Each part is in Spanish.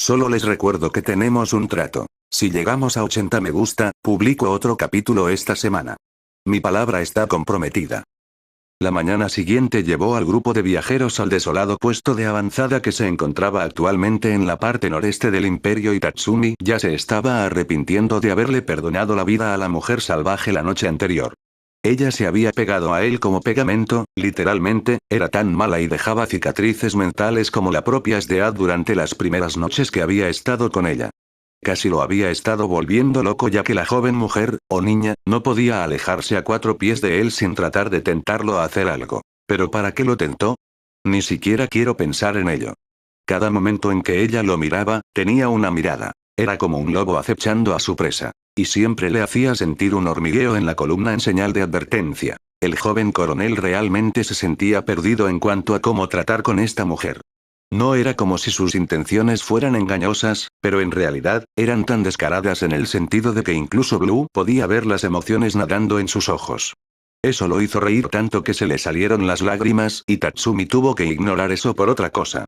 Solo les recuerdo que tenemos un trato. Si llegamos a 80 me gusta, publico otro capítulo esta semana. Mi palabra está comprometida. La mañana siguiente llevó al grupo de viajeros al desolado puesto de avanzada que se encontraba actualmente en la parte noreste del imperio y Tatsumi ya se estaba arrepintiendo de haberle perdonado la vida a la mujer salvaje la noche anterior. Ella se había pegado a él como pegamento, literalmente, era tan mala y dejaba cicatrices mentales como la propia Sdead durante las primeras noches que había estado con ella. Casi lo había estado volviendo loco ya que la joven mujer, o niña, no podía alejarse a 4 pies de él sin tratar de tentarlo a hacer algo. ¿Pero para qué lo tentó? Ni siquiera quiero pensar en ello. Cada momento en que ella lo miraba, tenía una mirada. Era como un lobo acechando a su presa. Y siempre le hacía sentir un hormigueo en la columna en señal de advertencia. El joven coronel realmente se sentía perdido en cuanto a cómo tratar con esta mujer. No era como si sus intenciones fueran engañosas, pero en realidad, eran tan descaradas en el sentido de que incluso Blue podía ver las emociones nadando en sus ojos. Eso lo hizo reír tanto que se le salieron las lágrimas y Tatsumi tuvo que ignorar eso por otra cosa.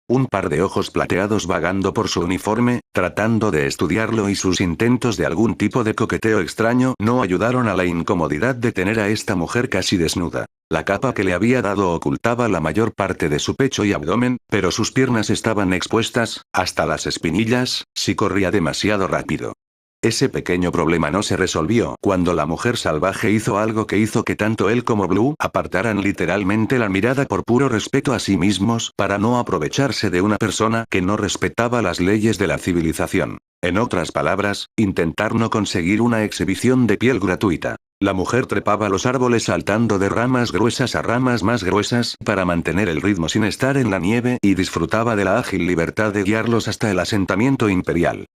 Un par de ojos plateados vagando por su uniforme, tratando de estudiarlo y sus intentos de algún tipo de coqueteo extraño no ayudaron a la incomodidad de tener a esta mujer casi desnuda. La capa que le había dado ocultaba la mayor parte de su pecho y abdomen, pero sus piernas estaban expuestas, hasta las espinillas, si corría demasiado rápido. Ese pequeño problema no se resolvió cuando la mujer salvaje hizo algo que hizo que tanto él como Blue apartaran literalmente la mirada por puro respeto a sí mismos para no aprovecharse de una persona que no respetaba las leyes de la civilización. En otras palabras, intentar no conseguir una exhibición de piel gratuita. La mujer trepaba los árboles saltando de ramas gruesas a ramas más gruesas para mantener el ritmo sin estar en la nieve y disfrutaba de la ágil libertad de guiarlos hasta el asentamiento imperial.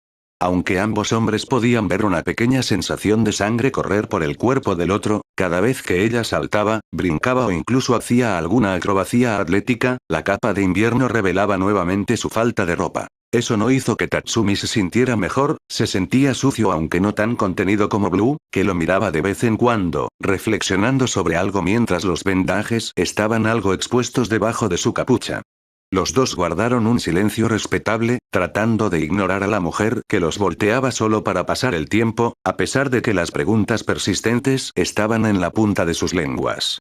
Aunque ambos hombres podían ver una pequeña sensación de sangre correr por el cuerpo del otro, cada vez que ella saltaba, brincaba o incluso hacía alguna acrobacia atlética, la capa de invierno revelaba nuevamente su falta de ropa. Eso no hizo que Tatsumi se sintiera mejor, se sentía sucio aunque no tan contenido como Blue, que lo miraba de vez en cuando, reflexionando sobre algo mientras los vendajes estaban algo expuestos debajo de su capucha. Los dos guardaron un silencio respetable, tratando de ignorar a la mujer que los volteaba solo para pasar el tiempo, a pesar de que las preguntas persistentes estaban en la punta de sus lenguas.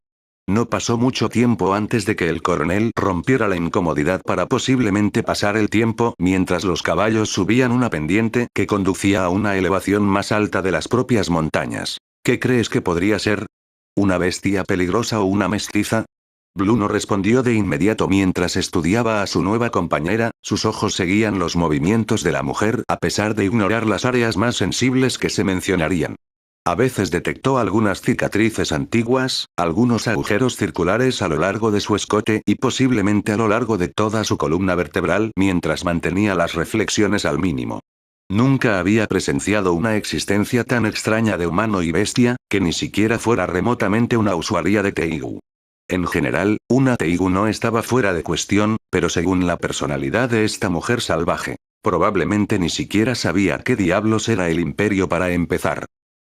No pasó mucho tiempo antes de que el coronel rompiera la incomodidad para posiblemente pasar el tiempo mientras los caballos subían una pendiente que conducía a una elevación más alta de las propias montañas. ¿Qué crees que podría ser? ¿Una bestia peligrosa o una mestiza? Blue no respondió de inmediato mientras estudiaba a su nueva compañera, sus ojos seguían los movimientos de la mujer a pesar de ignorar las áreas más sensibles que se mencionarían. A veces detectó algunas cicatrices antiguas, algunos agujeros circulares a lo largo de su escote y posiblemente a lo largo de toda su columna vertebral mientras mantenía las reflexiones al mínimo. Nunca había presenciado una existencia tan extraña de humano y bestia, que ni siquiera fuera remotamente una usuaria de Teigu. En general, una Teigu no estaba fuera de cuestión, pero según la personalidad de esta mujer salvaje, probablemente ni siquiera sabía qué diablos era el imperio para empezar.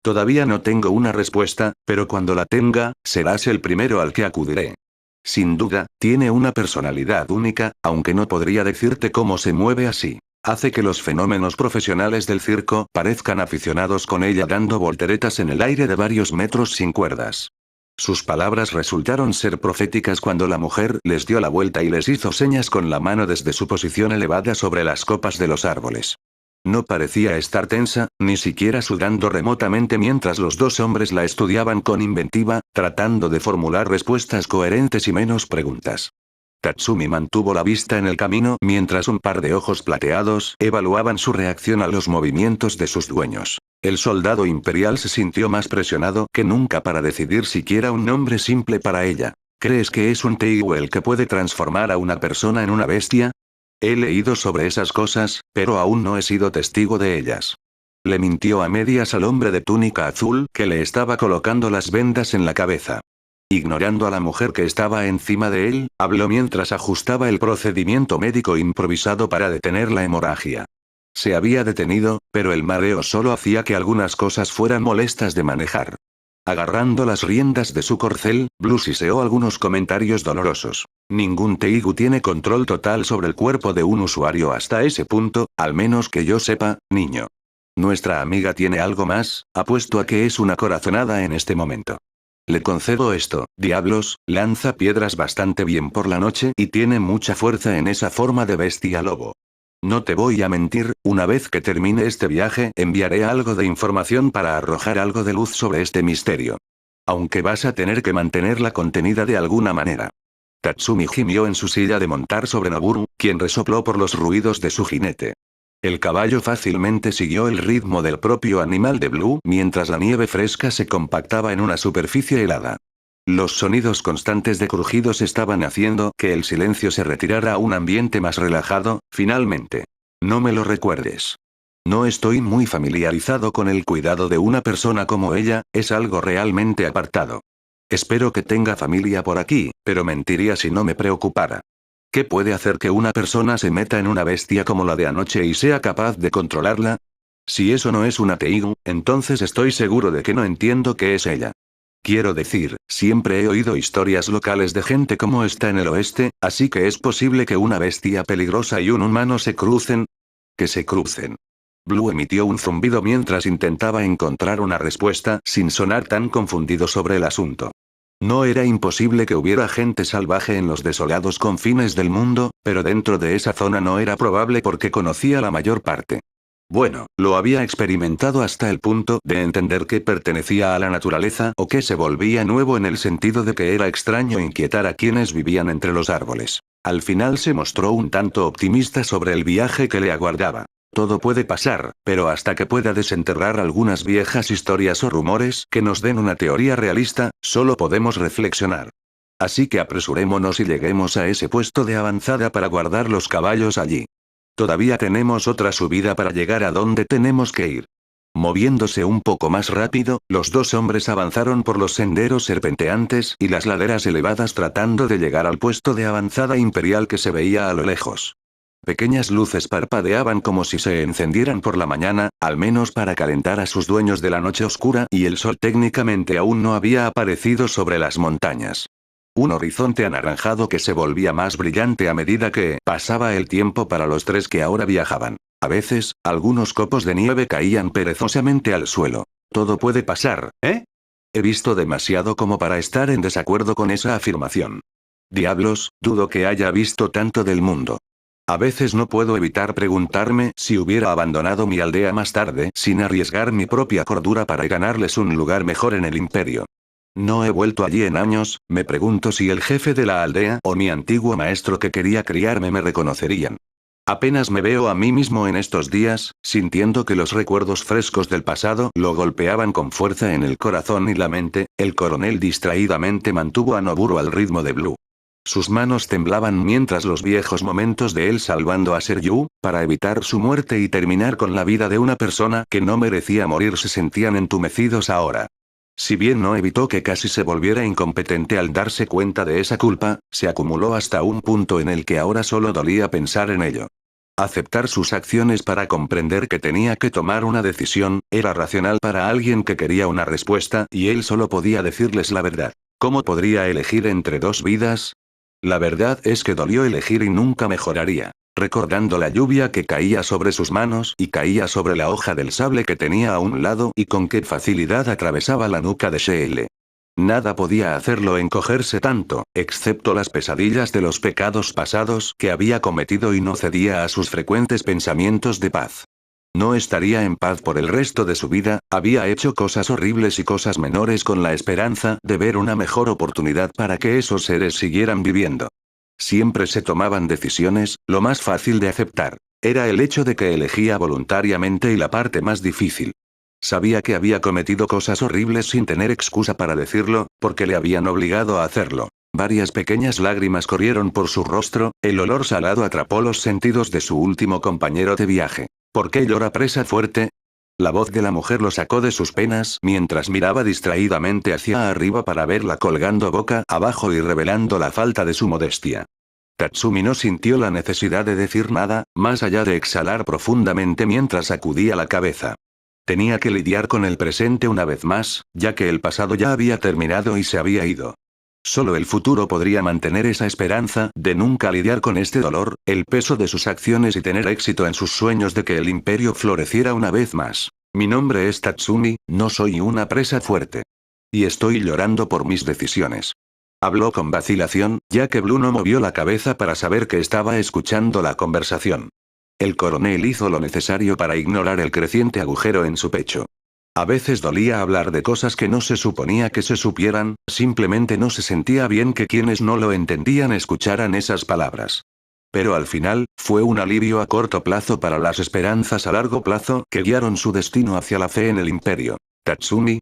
Todavía no tengo una respuesta, pero cuando la tenga, serás el primero al que acudiré. Sin duda, tiene una personalidad única, aunque no podría decirte cómo se mueve así. Hace que los fenómenos profesionales del circo parezcan aficionados con ella dando volteretas en el aire de varios metros sin cuerdas. Sus palabras resultaron ser proféticas cuando la mujer les dio la vuelta y les hizo señas con la mano desde su posición elevada sobre las copas de los árboles. No parecía estar tensa, ni siquiera sudando remotamente mientras los dos hombres la estudiaban con inventiva, tratando de formular respuestas coherentes y menos preguntas. Tatsumi mantuvo la vista en el camino mientras un par de ojos plateados evaluaban su reacción a los movimientos de sus dueños. El soldado imperial se sintió más presionado que nunca para decidir siquiera un nombre simple para ella. ¿Crees que es un Teigu el que puede transformar a una persona en una bestia? He leído sobre esas cosas, pero aún no he sido testigo de ellas. Le mintió a medias al hombre de túnica azul que le estaba colocando las vendas en la cabeza. Ignorando a la mujer que estaba encima de él, habló mientras ajustaba el procedimiento médico improvisado para detener la hemorragia. Se había detenido, pero el mareo solo hacía que algunas cosas fueran molestas de manejar. Agarrando las riendas de su corcel, Blue siseó algunos comentarios dolorosos. Ningún Teigu tiene control total sobre el cuerpo de un usuario hasta ese punto, al menos que yo sepa, niño. Nuestra amiga tiene algo más, apuesto a que es una corazonada en este momento. Le concedo esto, diablos, lanza piedras bastante bien por la noche y tiene mucha fuerza en esa forma de bestia lobo. No te voy a mentir, una vez que termine este viaje enviaré algo de información para arrojar algo de luz sobre este misterio. Aunque vas a tener que mantenerla contenida de alguna manera. Tatsumi gimió en su silla de montar sobre Noburu, quien resopló por los ruidos de su jinete. El caballo fácilmente siguió el ritmo del propio animal de Blue mientras la nieve fresca se compactaba en una superficie helada. Los sonidos constantes de crujidos estaban haciendo que el silencio se retirara a un ambiente más relajado, finalmente. No me lo recuerdes. No estoy muy familiarizado con el cuidado de una persona como ella, es algo realmente apartado. Espero que tenga familia por aquí, pero mentiría si no me preocupara. ¿Qué puede hacer que una persona se meta en una bestia como la de anoche y sea capaz de controlarla? Si eso no es una Teigu, entonces estoy seguro de que no entiendo qué es ella. Quiero decir, siempre he oído historias locales de gente como esta en el oeste, así que es posible que una bestia peligrosa y un humano se crucen. Que se crucen. Blue emitió un zumbido mientras intentaba encontrar una respuesta sin sonar tan confundido sobre el asunto. No era imposible que hubiera gente salvaje en los desolados confines del mundo, pero dentro de esa zona no era probable porque conocía la mayor parte. Bueno, lo había experimentado hasta el punto de entender que pertenecía a la naturaleza o que se volvía nuevo en el sentido de que era extraño inquietar a quienes vivían entre los árboles. Al final se mostró un tanto optimista sobre el viaje que le aguardaba. Todo puede pasar, pero hasta que pueda desenterrar algunas viejas historias o rumores que nos den una teoría realista, solo podemos reflexionar. Así que apresurémonos y lleguemos a ese puesto de avanzada para guardar los caballos allí. Todavía tenemos otra subida para llegar a donde tenemos que ir. Moviéndose un poco más rápido, los dos hombres avanzaron por los senderos serpenteantes y las laderas elevadas tratando de llegar al puesto de avanzada imperial que se veía a lo lejos. Pequeñas luces parpadeaban como si se encendieran por la mañana, al menos para calentar a sus dueños de la noche oscura, y el sol técnicamente aún no había aparecido sobre las montañas. Un horizonte anaranjado que se volvía más brillante a medida que pasaba el tiempo para los tres que ahora viajaban. A veces, algunos copos de nieve caían perezosamente al suelo. Todo puede pasar, ¿eh? He visto demasiado como para estar en desacuerdo con esa afirmación. Diablos, dudo que haya visto tanto del mundo. A veces no puedo evitar preguntarme si hubiera abandonado mi aldea más tarde sin arriesgar mi propia cordura para ganarles un lugar mejor en el imperio. No he vuelto allí en años, me pregunto si el jefe de la aldea o mi antiguo maestro que quería criarme me reconocerían. Apenas me veo a mí mismo en estos días, sintiendo que los recuerdos frescos del pasado lo golpeaban con fuerza en el corazón y la mente. El coronel distraídamente mantuvo a Noburu al ritmo de Blue. Sus manos temblaban mientras los viejos momentos de él salvando a Seryu, para evitar su muerte y terminar con la vida de una persona que no merecía morir se sentían entumecidos ahora. Si bien no evitó que casi se volviera incompetente al darse cuenta de esa culpa, se acumuló hasta un punto en el que ahora solo dolía pensar en ello. Aceptar sus acciones para comprender que tenía que tomar una decisión, era racional para alguien que quería una respuesta y él solo podía decirles la verdad. ¿Cómo podría elegir entre dos vidas? La verdad es que dolió elegir y nunca mejoraría. Recordando la lluvia que caía sobre sus manos y caía sobre la hoja del sable que tenía a un lado y con qué facilidad atravesaba la nuca de Sheele. Nada podía hacerlo encogerse tanto, excepto las pesadillas de los pecados pasados que había cometido y no cedía a sus frecuentes pensamientos de paz. No estaría en paz por el resto de su vida, había hecho cosas horribles y cosas menores con la esperanza de ver una mejor oportunidad para que esos seres siguieran viviendo. Siempre se tomaban decisiones, lo más fácil de aceptar. Era el hecho de que elegía voluntariamente y la parte más difícil. Sabía que había cometido cosas horribles sin tener excusa para decirlo, porque le habían obligado a hacerlo. Varias pequeñas lágrimas corrieron por su rostro, el olor salado atrapó los sentidos de su último compañero de viaje. ¿Por qué llora presa fuerte? La voz de la mujer lo sacó de sus penas mientras miraba distraídamente hacia arriba para verla colgando boca abajo y revelando la falta de su modestia. Tatsumi no sintió la necesidad de decir nada, más allá de exhalar profundamente mientras sacudía la cabeza. Tenía que lidiar con el presente una vez más, ya que el pasado ya había terminado y se había ido. Solo el futuro podría mantener esa esperanza de nunca lidiar con este dolor, el peso de sus acciones y tener éxito en sus sueños de que el imperio floreciera una vez más. Mi nombre es Tatsumi, no soy una presa fuerte. Y estoy llorando por mis decisiones. Habló con vacilación, ya que Blue no movió la cabeza para saber que estaba escuchando la conversación. El coronel hizo lo necesario para ignorar el creciente agujero en su pecho. A veces dolía hablar de cosas que no se suponía que se supieran, simplemente no se sentía bien que quienes no lo entendían escucharan esas palabras. Pero al final, fue un alivio a corto plazo para las esperanzas a largo plazo que guiaron su destino hacia la fe en el imperio. ¿Tatsumi?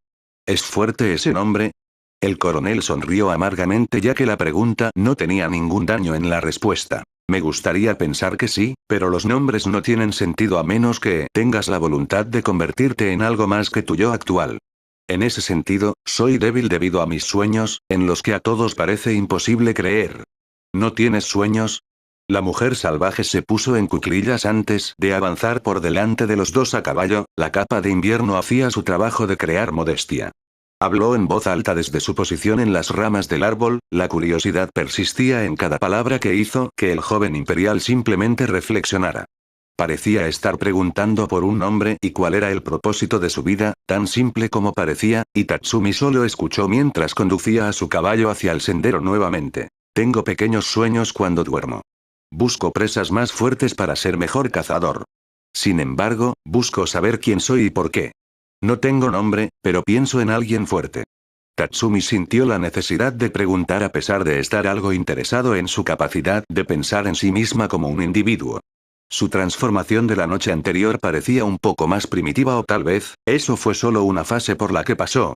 ¿Es fuerte ese nombre? El coronel sonrió amargamente ya que la pregunta no tenía ningún daño en la respuesta. Me gustaría pensar que sí, pero los nombres no tienen sentido a menos que tengas la voluntad de convertirte en algo más que tu yo actual. En ese sentido, soy débil debido a mis sueños, en los que a todos parece imposible creer. ¿No tienes sueños? La mujer salvaje se puso en cuclillas antes de avanzar por delante de los dos a caballo, la capa de invierno hacía su trabajo de crear modestia. Habló en voz alta desde su posición en las ramas del árbol, la curiosidad persistía en cada palabra que hizo que el joven imperial simplemente reflexionara. Parecía estar preguntando por un nombre y cuál era el propósito de su vida, tan simple como parecía, y Tatsumi solo escuchó mientras conducía a su caballo hacia el sendero nuevamente. Tengo pequeños sueños cuando duermo. Busco presas más fuertes para ser mejor cazador. Sin embargo, busco saber quién soy y por qué. No tengo nombre, pero pienso en alguien fuerte. Tatsumi sintió la necesidad de preguntar a pesar de estar algo interesado en su capacidad de pensar en sí misma como un individuo. Su transformación de la noche anterior parecía un poco más primitiva o tal vez, eso fue solo una fase por la que pasó.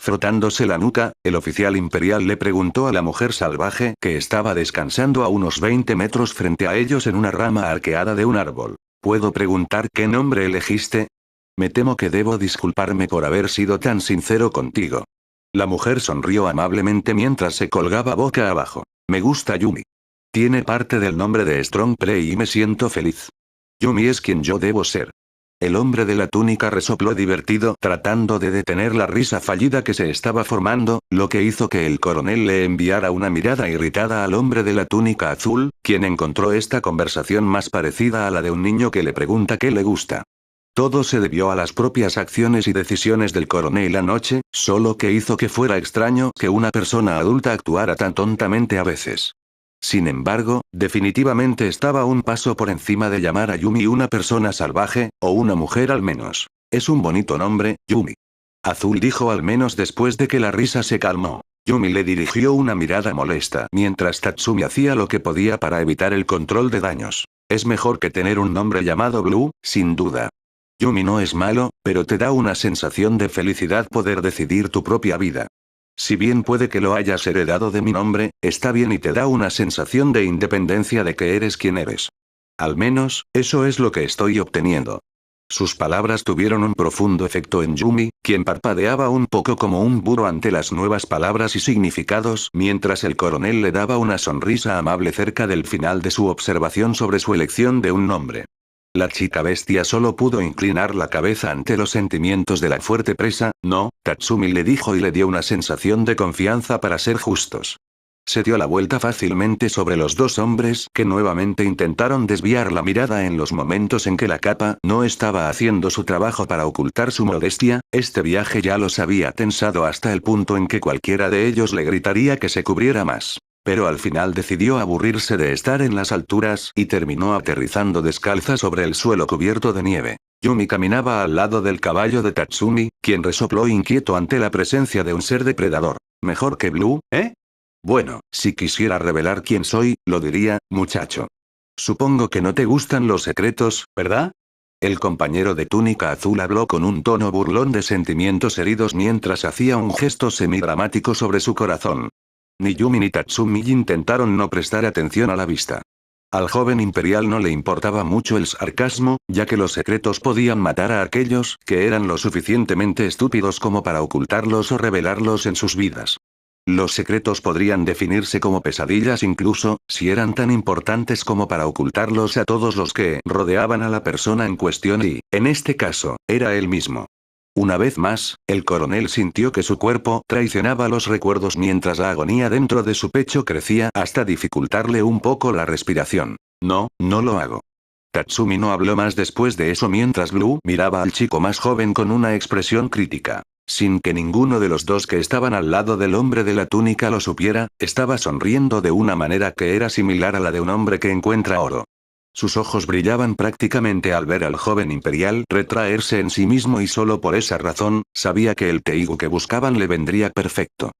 Frotándose la nuca, el oficial imperial le preguntó a la mujer salvaje que estaba descansando a unos 20 metros frente a ellos en una rama arqueada de un árbol. ¿Puedo preguntar qué nombre elegiste? Me temo que debo disculparme por haber sido tan sincero contigo. La mujer sonrió amablemente mientras se colgaba boca abajo. Me gusta Yumi. Tiene parte del nombre de Strong Prey y me siento feliz. Yumi es quien yo debo ser. El hombre de la túnica resopló divertido tratando de detener la risa fallida que se estaba formando, lo que hizo que el coronel le enviara una mirada irritada al hombre de la túnica azul, quien encontró esta conversación más parecida a la de un niño que le pregunta qué le gusta. Todo se debió a las propias acciones y decisiones del coronel anoche, solo que hizo que fuera extraño que una persona adulta actuara tan tontamente a veces. Sin embargo, definitivamente estaba un paso por encima de llamar a Yumi una persona salvaje, o una mujer al menos. Es un bonito nombre, Yumi. Azul dijo al menos después de que la risa se calmó. Yumi le dirigió una mirada molesta mientras Tatsumi hacía lo que podía para evitar el control de daños. Es mejor que tener un nombre llamado Blue, sin duda. Yumi no es malo, pero te da una sensación de felicidad poder decidir tu propia vida. Si bien puede que lo hayas heredado de mi nombre, está bien y te da una sensación de independencia de que eres quien eres. Al menos, eso es lo que estoy obteniendo. Sus palabras tuvieron un profundo efecto en Yumi, quien parpadeaba un poco como un burro ante las nuevas palabras y significados mientras el coronel le daba una sonrisa amable cerca del final de su observación sobre su elección de un nombre. La chica bestia solo pudo inclinar la cabeza ante los sentimientos de la fuerte presa. No, Tatsumi le dijo y le dio una sensación de confianza para ser justos. Se dio la vuelta fácilmente sobre los dos hombres que nuevamente intentaron desviar la mirada en los momentos en que la capa no estaba haciendo su trabajo para ocultar su modestia. Este viaje ya los había tensado hasta el punto en que cualquiera de ellos le gritaría que se cubriera más. Pero al final decidió aburrirse de estar en las alturas y terminó aterrizando descalza sobre el suelo cubierto de nieve. Yumi caminaba al lado del caballo de Tatsumi, quien resopló inquieto ante la presencia de un ser depredador. ¿Mejor que Blue, eh? Bueno, si quisiera revelar quién soy, lo diría, muchacho. Supongo que no te gustan los secretos, ¿verdad? El compañero de túnica azul habló con un tono burlón de sentimientos heridos mientras hacía un gesto semidramático sobre su corazón. Ni Yumi ni Tatsumi intentaron no prestar atención a la vista. Al joven imperial no le importaba mucho el sarcasmo, ya que los secretos podían matar a aquellos que eran lo suficientemente estúpidos como para ocultarlos o revelarlos en sus vidas. Los secretos podrían definirse como pesadillas incluso, si eran tan importantes como para ocultarlos a todos los que rodeaban a la persona en cuestión y, en este caso, era él mismo. Una vez más, el coronel sintió que su cuerpo traicionaba los recuerdos mientras la agonía dentro de su pecho crecía hasta dificultarle un poco la respiración. No, no lo hago. Tatsumi no habló más después de eso mientras Blue miraba al chico más joven con una expresión crítica. Sin que ninguno de los dos que estaban al lado del hombre de la túnica lo supiera, estaba sonriendo de una manera que era similar a la de un hombre que encuentra oro. Sus ojos brillaban prácticamente al ver al joven imperial retraerse en sí mismo y solo por esa razón, sabía que el Teigu que buscaban le vendría perfecto.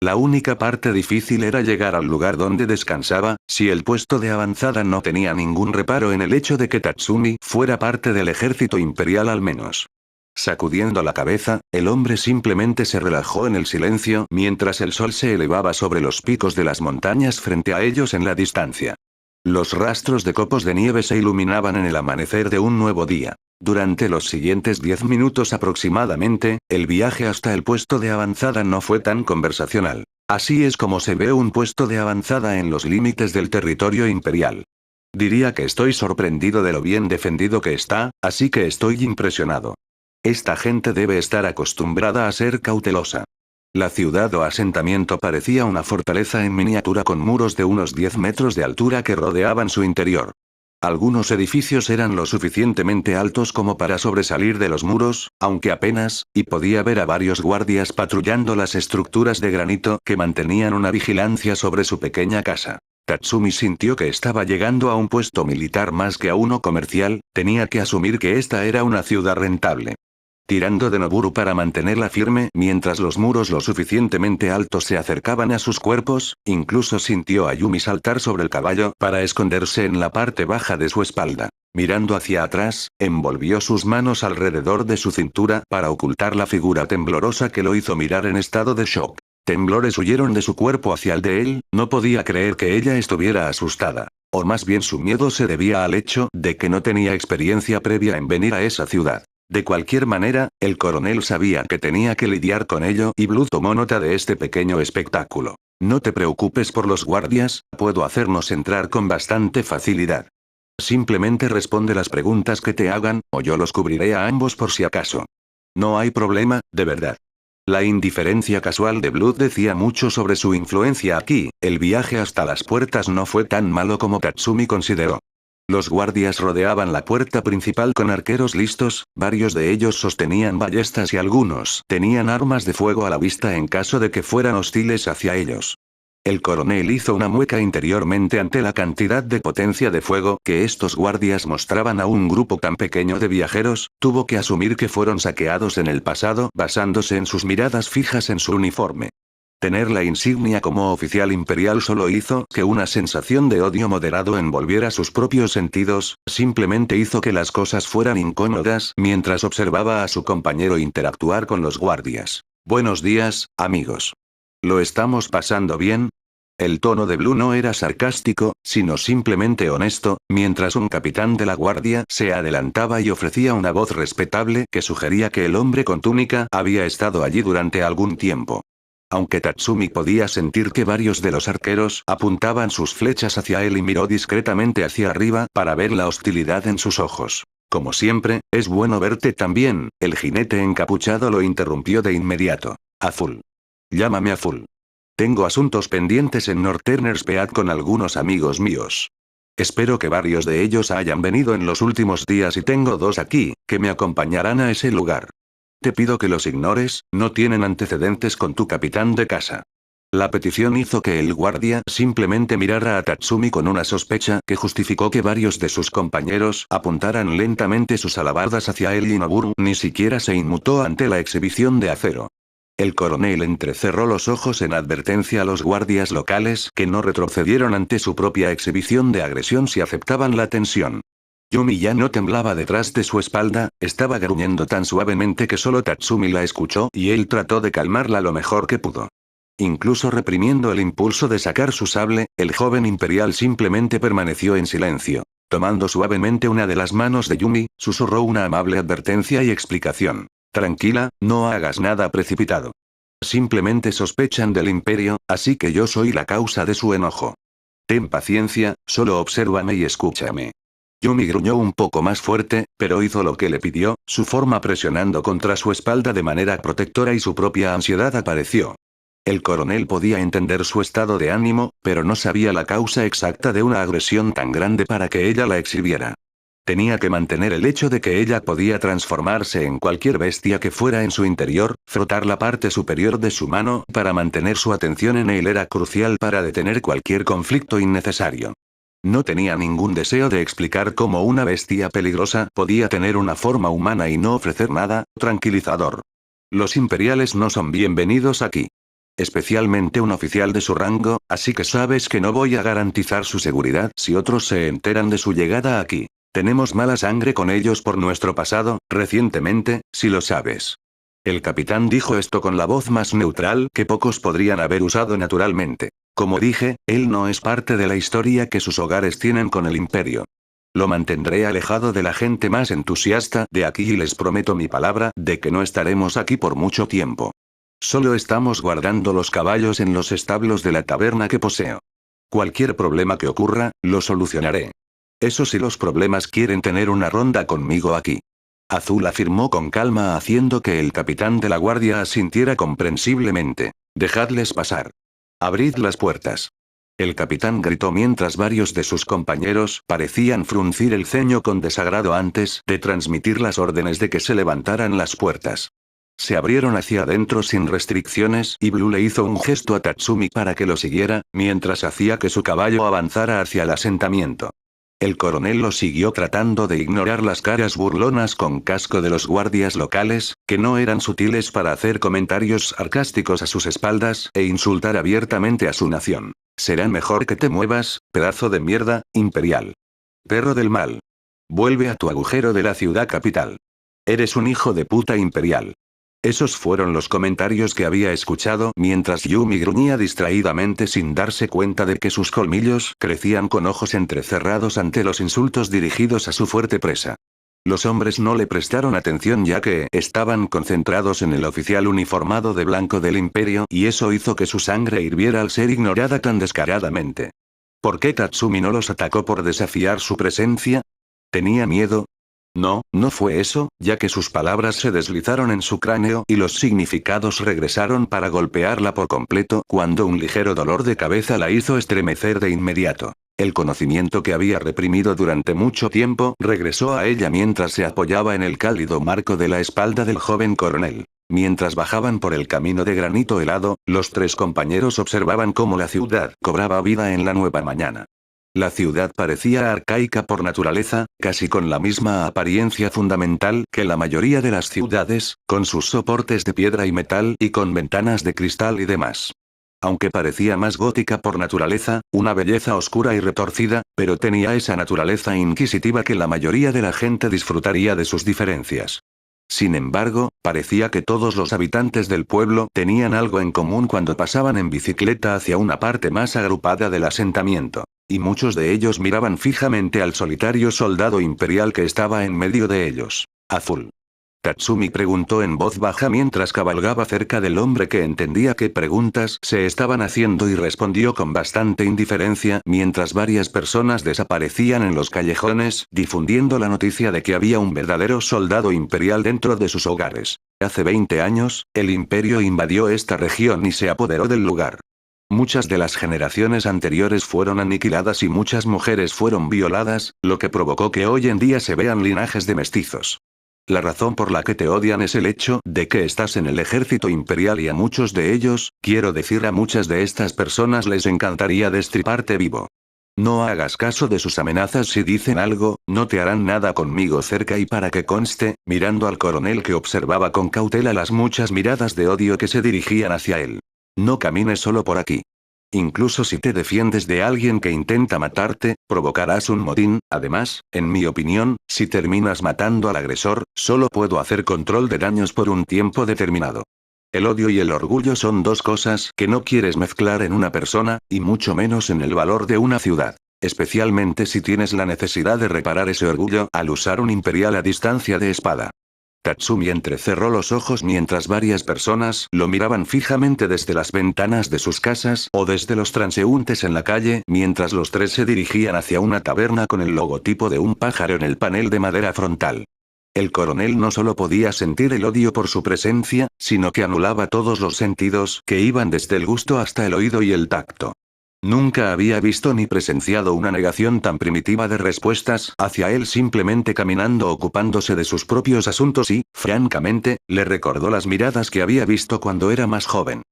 La única parte difícil era llegar al lugar donde descansaba, si el puesto de avanzada no tenía ningún reparo en el hecho de que Tatsumi fuera parte del ejército imperial al menos. Sacudiendo la cabeza, el hombre simplemente se relajó en el silencio mientras el sol se elevaba sobre los picos de las montañas frente a ellos en la distancia. Los rastros de copos de nieve se iluminaban en el amanecer de un nuevo día. Durante los siguientes 10 minutos aproximadamente, el viaje hasta el puesto de avanzada no fue tan conversacional. Así es como se ve un puesto de avanzada en los límites del territorio imperial. Diría que estoy sorprendido de lo bien defendido que está, así que estoy impresionado. Esta gente debe estar acostumbrada a ser cautelosa. La ciudad o asentamiento parecía una fortaleza en miniatura con muros de unos 10 metros de altura que rodeaban su interior. Algunos edificios eran lo suficientemente altos como para sobresalir de los muros, aunque apenas, y podía ver a varios guardias patrullando las estructuras de granito que mantenían una vigilancia sobre su pequeña casa. Tatsumi sintió que estaba llegando a un puesto militar más que a uno comercial, tenía que asumir que esta era una ciudad rentable. Tirando de Noburu para mantenerla firme mientras los muros lo suficientemente altos se acercaban a sus cuerpos, incluso sintió a Yumi saltar sobre el caballo para esconderse en la parte baja de su espalda. Mirando hacia atrás, envolvió sus manos alrededor de su cintura para ocultar la figura temblorosa que lo hizo mirar en estado de shock. Temblores huyeron de su cuerpo hacia el de él, no podía creer que ella estuviera asustada. O más bien su miedo se debía al hecho de que no tenía experiencia previa en venir a esa ciudad. De cualquier manera, el coronel sabía que tenía que lidiar con ello y Blue tomó nota de este pequeño espectáculo. No te preocupes por los guardias, puedo hacernos entrar con bastante facilidad. Simplemente responde las preguntas que te hagan, o yo los cubriré a ambos por si acaso. No hay problema, de verdad. La indiferencia casual de Blue decía mucho sobre su influencia aquí, el viaje hasta las puertas no fue tan malo como Tatsumi consideró. Los guardias rodeaban la puerta principal con arqueros listos, varios de ellos sostenían ballestas y algunos tenían armas de fuego a la vista en caso de que fueran hostiles hacia ellos. El coronel hizo una mueca interiormente ante la cantidad de potencia de fuego que estos guardias mostraban a un grupo tan pequeño de viajeros, tuvo que asumir que fueron saqueados en el pasado basándose en sus miradas fijas en su uniforme. Tener la insignia como oficial imperial solo hizo que una sensación de odio moderado envolviera sus propios sentidos, simplemente hizo que las cosas fueran incómodas mientras observaba a su compañero interactuar con los guardias. Buenos días, amigos. ¿Lo estamos pasando bien? El tono de Blue no era sarcástico, sino simplemente honesto, mientras un capitán de la guardia se adelantaba y ofrecía una voz respetable que sugería que el hombre con túnica había estado allí durante algún tiempo. Aunque Tatsumi podía sentir que varios de los arqueros apuntaban sus flechas hacia él y miró discretamente hacia arriba para ver la hostilidad en sus ojos. Como siempre, es bueno verte también, el jinete encapuchado lo interrumpió de inmediato. Azul. Llámame Azul. Tengo asuntos pendientes en Northerners Peak con algunos amigos míos. Espero que varios de ellos hayan venido en los últimos días y tengo dos aquí, que me acompañarán a ese lugar. Te pido que los ignores, no tienen antecedentes con tu capitán de casa. La petición hizo que el guardia simplemente mirara a Tatsumi con una sospecha que justificó que varios de sus compañeros apuntaran lentamente sus alabardas hacia él y Noburu ni siquiera se inmutó ante la exhibición de acero. El coronel entrecerró los ojos en advertencia a los guardias locales que no retrocedieron ante su propia exhibición de agresión si aceptaban la tensión. Yumi ya no temblaba detrás de su espalda, estaba gruñendo tan suavemente que solo Tatsumi la escuchó y él trató de calmarla lo mejor que pudo. Incluso reprimiendo el impulso de sacar su sable, el joven imperial simplemente permaneció en silencio. Tomando suavemente una de las manos de Yumi, susurró una amable advertencia y explicación. Tranquila, no hagas nada precipitado. Simplemente sospechan del imperio, así que yo soy la causa de su enojo. Ten paciencia, solo obsérvame y escúchame. Yumi gruñó un poco más fuerte, pero hizo lo que le pidió, su forma presionando contra su espalda de manera protectora y su propia ansiedad apareció. El coronel podía entender su estado de ánimo, pero no sabía la causa exacta de una agresión tan grande para que ella la exhibiera. Tenía que mantener el hecho de que ella podía transformarse en cualquier bestia que fuera en su interior, frotar la parte superior de su mano para mantener su atención en él era crucial para detener cualquier conflicto innecesario. No tenía ningún deseo de explicar cómo una bestia peligrosa podía tener una forma humana y no ofrecer nada tranquilizador. Los imperiales no son bienvenidos aquí. Especialmente un oficial de su rango, así que sabes que no voy a garantizar su seguridad si otros se enteran de su llegada aquí. Tenemos mala sangre con ellos por nuestro pasado, recientemente, si lo sabes. El capitán dijo esto con la voz más neutral que pocos podrían haber usado naturalmente. Como dije, él no es parte de la historia que sus hogares tienen con el imperio. Lo mantendré alejado de la gente más entusiasta de aquí y les prometo mi palabra de que no estaremos aquí por mucho tiempo. Solo estamos guardando los caballos en los establos de la taberna que poseo. Cualquier problema que ocurra, lo solucionaré. Eso si los problemas quieren tener una ronda conmigo aquí. Azul afirmó con calma haciendo que el capitán de la guardia asintiera comprensiblemente. Dejadles pasar. Abrid las puertas. El capitán gritó mientras varios de sus compañeros parecían fruncir el ceño con desagrado antes de transmitir las órdenes de que se levantaran las puertas. Se abrieron hacia adentro sin restricciones y Blue le hizo un gesto a Tatsumi para que lo siguiera, mientras hacía que su caballo avanzara hacia el asentamiento. El coronel lo siguió tratando de ignorar las caras burlonas con casco de los guardias locales, que no eran sutiles para hacer comentarios sarcásticos a sus espaldas e insultar abiertamente a su nación. Será mejor que te muevas, pedazo de mierda, imperial. Perro del mal. Vuelve a tu agujero de la ciudad capital. Eres un hijo de puta imperial. Esos fueron los comentarios que había escuchado mientras Yumi gruñía distraídamente sin darse cuenta de que sus colmillos crecían con ojos entrecerrados ante los insultos dirigidos a su fuerte presa. Los hombres no le prestaron atención ya que estaban concentrados en el oficial uniformado de blanco del imperio y eso hizo que su sangre hirviera al ser ignorada tan descaradamente. ¿Por qué Tatsumi no los atacó por desafiar su presencia? ¿Tenía miedo? No, no fue eso, ya que sus palabras se deslizaron en su cráneo y los significados regresaron para golpearla por completo cuando un ligero dolor de cabeza la hizo estremecer de inmediato. El conocimiento que había reprimido durante mucho tiempo regresó a ella mientras se apoyaba en el cálido marco de la espalda del joven coronel. Mientras bajaban por el camino de granito helado, los tres compañeros observaban cómo la ciudad cobraba vida en la nueva mañana. La ciudad parecía arcaica por naturaleza, casi con la misma apariencia fundamental que la mayoría de las ciudades, con sus soportes de piedra y metal y con ventanas de cristal y demás. Aunque parecía más gótica por naturaleza, una belleza oscura y retorcida, pero tenía esa naturaleza inquisitiva que la mayoría de la gente disfrutaría de sus diferencias. Sin embargo, parecía que todos los habitantes del pueblo tenían algo en común cuando pasaban en bicicleta hacia una parte más agrupada del asentamiento. Y muchos de ellos miraban fijamente al solitario soldado imperial que estaba en medio de ellos. Azul. Tatsumi preguntó en voz baja mientras cabalgaba cerca del hombre que entendía qué preguntas se estaban haciendo y respondió con bastante indiferencia mientras varias personas desaparecían en los callejones, difundiendo la noticia de que había un verdadero soldado imperial dentro de sus hogares. Hace 20 años, el imperio invadió esta región y se apoderó del lugar. Muchas de las generaciones anteriores fueron aniquiladas y muchas mujeres fueron violadas, lo que provocó que hoy en día se vean linajes de mestizos. La razón por la que te odian es el hecho de que estás en el ejército imperial y a muchos de ellos, quiero decir a muchas de estas personas les encantaría destriparte vivo. No hagas caso de sus amenazas si dicen algo, no te harán nada conmigo cerca y para que conste, mirando al coronel que observaba con cautela las muchas miradas de odio que se dirigían hacia él. No camines solo por aquí. Incluso si te defiendes de alguien que intenta matarte, provocarás un motín. Además, en mi opinión, si terminas matando al agresor, solo puedo hacer control de daños por un tiempo determinado. El odio y el orgullo son dos cosas que no quieres mezclar en una persona, y mucho menos en el valor de una ciudad. Especialmente si tienes la necesidad de reparar ese orgullo al usar un imperial a distancia de espada. Tatsumi entrecerró los ojos mientras varias personas lo miraban fijamente desde las ventanas de sus casas o desde los transeúntes en la calle, mientras los tres se dirigían hacia una taberna con el logotipo de un pájaro en el panel de madera frontal. El coronel no solo podía sentir el odio por su presencia, sino que anulaba todos los sentidos que iban desde el gusto hasta el oído y el tacto. Nunca había visto ni presenciado una negación tan primitiva de respuestas hacia él simplemente caminando ocupándose de sus propios asuntos y, francamente, le recordó las miradas que había visto cuando era más joven.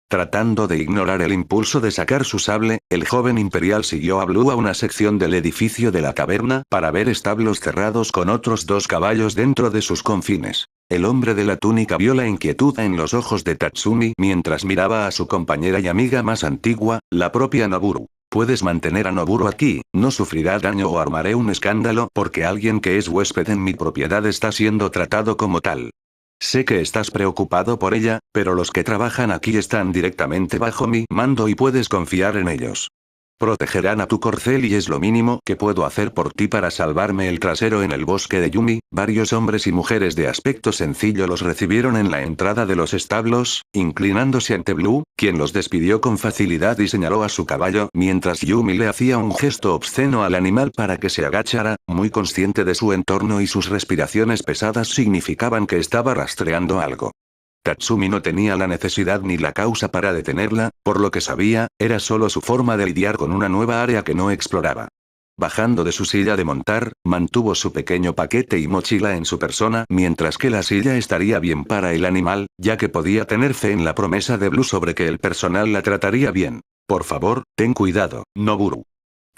Tratando de ignorar el impulso de sacar su sable, el joven imperial siguió a Blue a una sección del edificio de la taberna para ver establos cerrados con otros 2 caballos dentro de sus confines. El hombre de la túnica vio la inquietud en los ojos de Tatsumi mientras miraba a su compañera y amiga más antigua, la propia Noburu. Puedes mantener a Noburu aquí, no sufrirá daño o armaré un escándalo porque alguien que es huésped en mi propiedad está siendo tratado como tal. Sé que estás preocupado por ella, pero los que trabajan aquí están directamente bajo mi mando y puedes confiar en ellos. Protegerán a tu corcel y es lo mínimo que puedo hacer por ti para salvarme el trasero en el bosque de Yumi. Varios hombres y mujeres de aspecto sencillo los recibieron en la entrada de los establos, inclinándose ante Blue, quien los despidió con facilidad y señaló a su caballo mientras Yumi le hacía un gesto obsceno al animal para que se agachara, muy consciente de su entorno y sus respiraciones pesadas significaban que estaba rastreando algo. Tatsumi no tenía la necesidad ni la causa para detenerla, por lo que sabía, era solo su forma de lidiar con una nueva área que no exploraba. Bajando de su silla de montar, mantuvo su pequeño paquete y mochila en su persona mientras que la silla estaría bien para el animal, ya que podía tener fe en la promesa de Blue sobre que el personal la trataría bien. Por favor, ten cuidado, Noburu.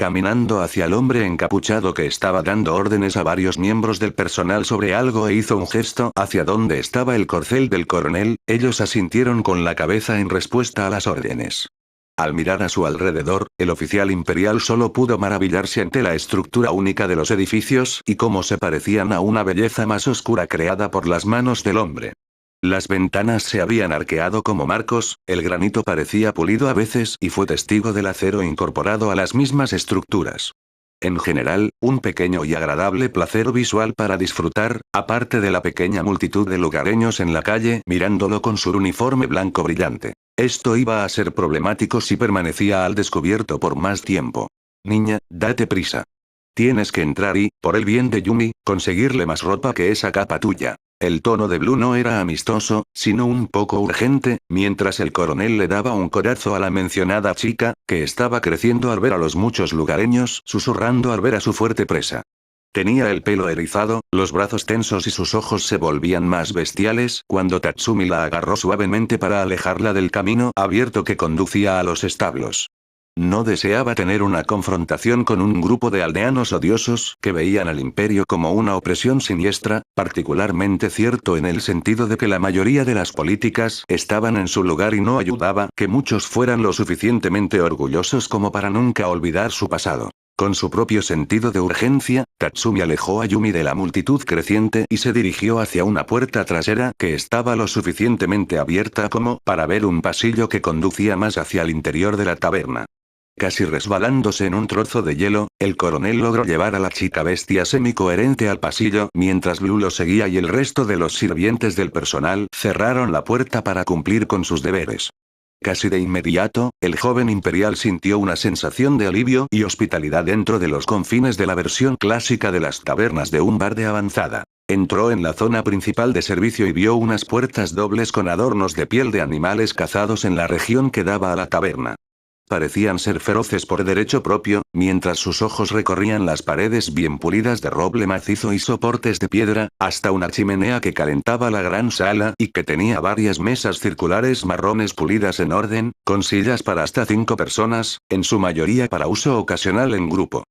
Caminando hacia el hombre encapuchado que estaba dando órdenes a varios miembros del personal sobre algo e hizo un gesto hacia donde estaba el corcel del coronel, ellos asintieron con la cabeza en respuesta a las órdenes. Al mirar a su alrededor, el oficial imperial solo pudo maravillarse ante la estructura única de los edificios y cómo se parecían a una belleza más oscura creada por las manos del hombre. Las ventanas se habían arqueado como marcos, el granito parecía pulido a veces y fue testigo del acero incorporado a las mismas estructuras. En general, un pequeño y agradable placer visual para disfrutar, aparte de la pequeña multitud de lugareños en la calle mirándolo con su uniforme blanco brillante. Esto iba a ser problemático si permanecía al descubierto por más tiempo. Niña, date prisa. Tienes que entrar y, por el bien de Yumi, conseguirle más ropa que esa capa tuya. El tono de Blue no era amistoso, sino un poco urgente, mientras el coronel le daba un codazo a la mencionada chica, que estaba creciendo al ver a los muchos lugareños susurrando al ver a su fuerte presa. Tenía el pelo erizado, los brazos tensos y sus ojos se volvían más bestiales cuando Tatsumi la agarró suavemente para alejarla del camino abierto que conducía a los establos. No deseaba tener una confrontación con un grupo de aldeanos odiosos que veían al imperio como una opresión siniestra, particularmente cierto en el sentido de que la mayoría de las políticas estaban en su lugar y no ayudaba que muchos fueran lo suficientemente orgullosos como para nunca olvidar su pasado. Con su propio sentido de urgencia, Tatsumi alejó a Yumi de la multitud creciente y se dirigió hacia una puerta trasera que estaba lo suficientemente abierta como para ver un pasillo que conducía más hacia el interior de la taberna. Casi resbalándose en un trozo de hielo, el coronel logró llevar a la chica bestia semicoherente al pasillo mientras Blue lo seguía y el resto de los sirvientes del personal cerraron la puerta para cumplir con sus deberes. Casi de inmediato, el joven imperial sintió una sensación de alivio y hospitalidad dentro de los confines de la versión clásica de las tabernas de un bar de avanzada. Entró en la zona principal de servicio y vio unas puertas dobles con adornos de piel de animales cazados en la región que daba a la taberna. Parecían ser feroces por derecho propio, mientras sus ojos recorrían las paredes bien pulidas de roble macizo y soportes de piedra, hasta una chimenea que calentaba la gran sala y que tenía varias mesas circulares marrones pulidas en orden, con sillas para hasta 5 personas, en su mayoría para uso ocasional en grupo.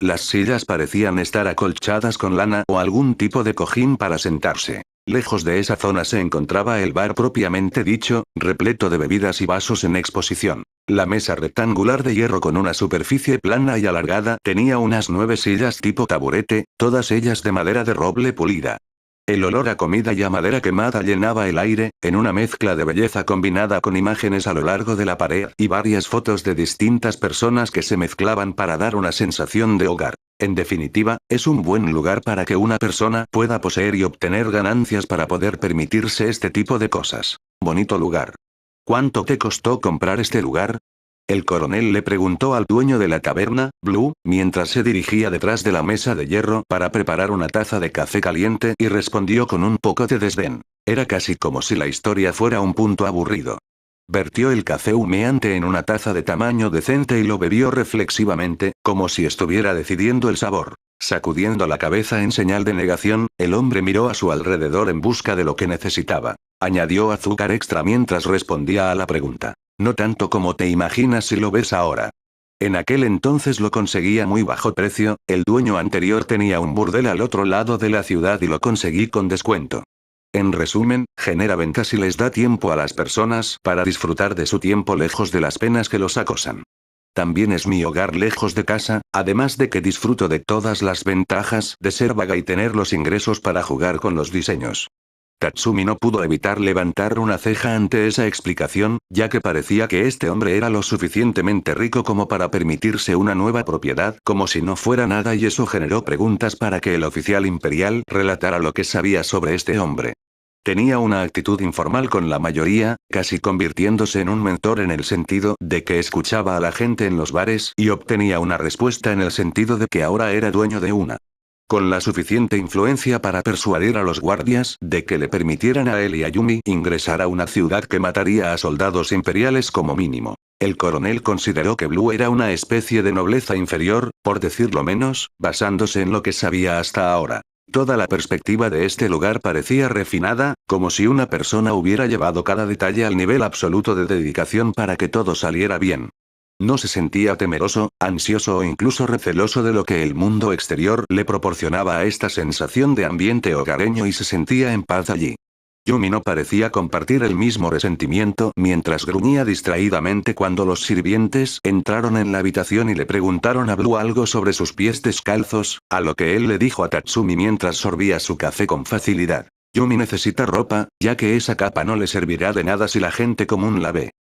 Las sillas parecían estar acolchadas con lana o algún tipo de cojín para sentarse. Lejos de esa zona se encontraba el bar propiamente dicho, repleto de bebidas y vasos en exposición. La mesa rectangular de hierro con una superficie plana y alargada tenía unas 9 sillas tipo taburete, todas ellas de madera de roble pulida. El olor a comida y a madera quemada llenaba el aire, en una mezcla de belleza combinada con imágenes a lo largo de la pared y varias fotos de distintas personas que se mezclaban para dar una sensación de hogar. En definitiva, es un buen lugar para que una persona pueda poseer y obtener ganancias para poder permitirse este tipo de cosas. Bonito lugar. ¿Cuánto te costó comprar este lugar? El coronel le preguntó al dueño de la taberna, Blue, mientras se dirigía detrás de la mesa de hierro para preparar una taza de café caliente y respondió con un poco de desdén. Era casi como si la historia fuera un punto aburrido. Vertió el café humeante en una taza de tamaño decente y lo bebió reflexivamente, como si estuviera decidiendo el sabor. Sacudiendo la cabeza en señal de negación, el hombre miró a su alrededor en busca de lo que necesitaba. Añadió azúcar extra mientras respondía a la pregunta. No tanto como te imaginas si lo ves ahora. En aquel entonces lo conseguía muy bajo precio, el dueño anterior tenía un burdel al otro lado de la ciudad y lo conseguí con descuento. En resumen, genera ventas y les da tiempo a las personas para disfrutar de su tiempo lejos de las penas que los acosan. También es mi hogar lejos de casa, además de que disfruto de todas las ventajas de ser vaga y tener los ingresos para jugar con los diseños. Tatsumi no pudo evitar levantar una ceja ante esa explicación, ya que parecía que este hombre era lo suficientemente rico como para permitirse una nueva propiedad, como si no fuera nada, y eso generó preguntas para que el oficial imperial relatara lo que sabía sobre este hombre. Tenía una actitud informal con la mayoría, casi convirtiéndose en un mentor en el sentido de que escuchaba a la gente en los bares y obtenía una respuesta en el sentido de que ahora era dueño de una. Con la suficiente influencia para persuadir a los guardias de que le permitieran a él y a Yumi ingresar a una ciudad que mataría a soldados imperiales como mínimo. El coronel consideró que Blue era una especie de nobleza inferior, por decirlo menos, basándose en lo que sabía hasta ahora. Toda la perspectiva de este lugar parecía refinada, como si una persona hubiera llevado cada detalle al nivel absoluto de dedicación para que todo saliera bien. No se sentía temeroso, ansioso o incluso receloso de lo que el mundo exterior le proporcionaba a esta sensación de ambiente hogareño y se sentía en paz allí. Yumi no parecía compartir el mismo resentimiento mientras gruñía distraídamente cuando los sirvientes entraron en la habitación y le preguntaron a Blue algo sobre sus pies descalzos, a lo que él le dijo a Tatsumi mientras sorbía su café con facilidad. Yumi necesita ropa, ya que esa capa no le servirá de nada si la gente común la ve.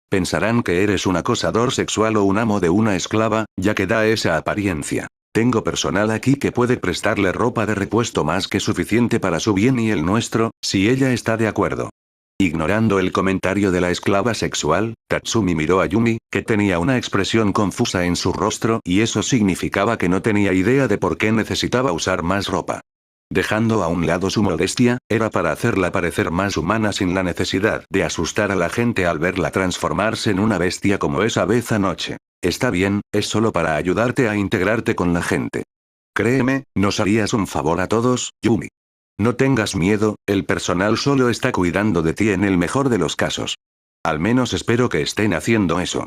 Pensarán que eres un acosador sexual o un amo de una esclava, ya que da esa apariencia. Tengo personal aquí que puede prestarle ropa de repuesto más que suficiente para su bien y el nuestro, si ella está de acuerdo. Ignorando el comentario de la esclava sexual, Tatsumi miró a Yumi, que tenía una expresión confusa en su rostro y eso significaba que no tenía idea de por qué necesitaba usar más ropa. Dejando a un lado su modestia, era para hacerla parecer más humana sin la necesidad de asustar a la gente al verla transformarse en una bestia como esa vez anoche. Está bien, es solo para ayudarte a integrarte con la gente. Créeme, nos harías un favor a todos, Yumi. No tengas miedo, el personal solo está cuidando de ti en el mejor de los casos. Al menos espero que estén haciendo eso.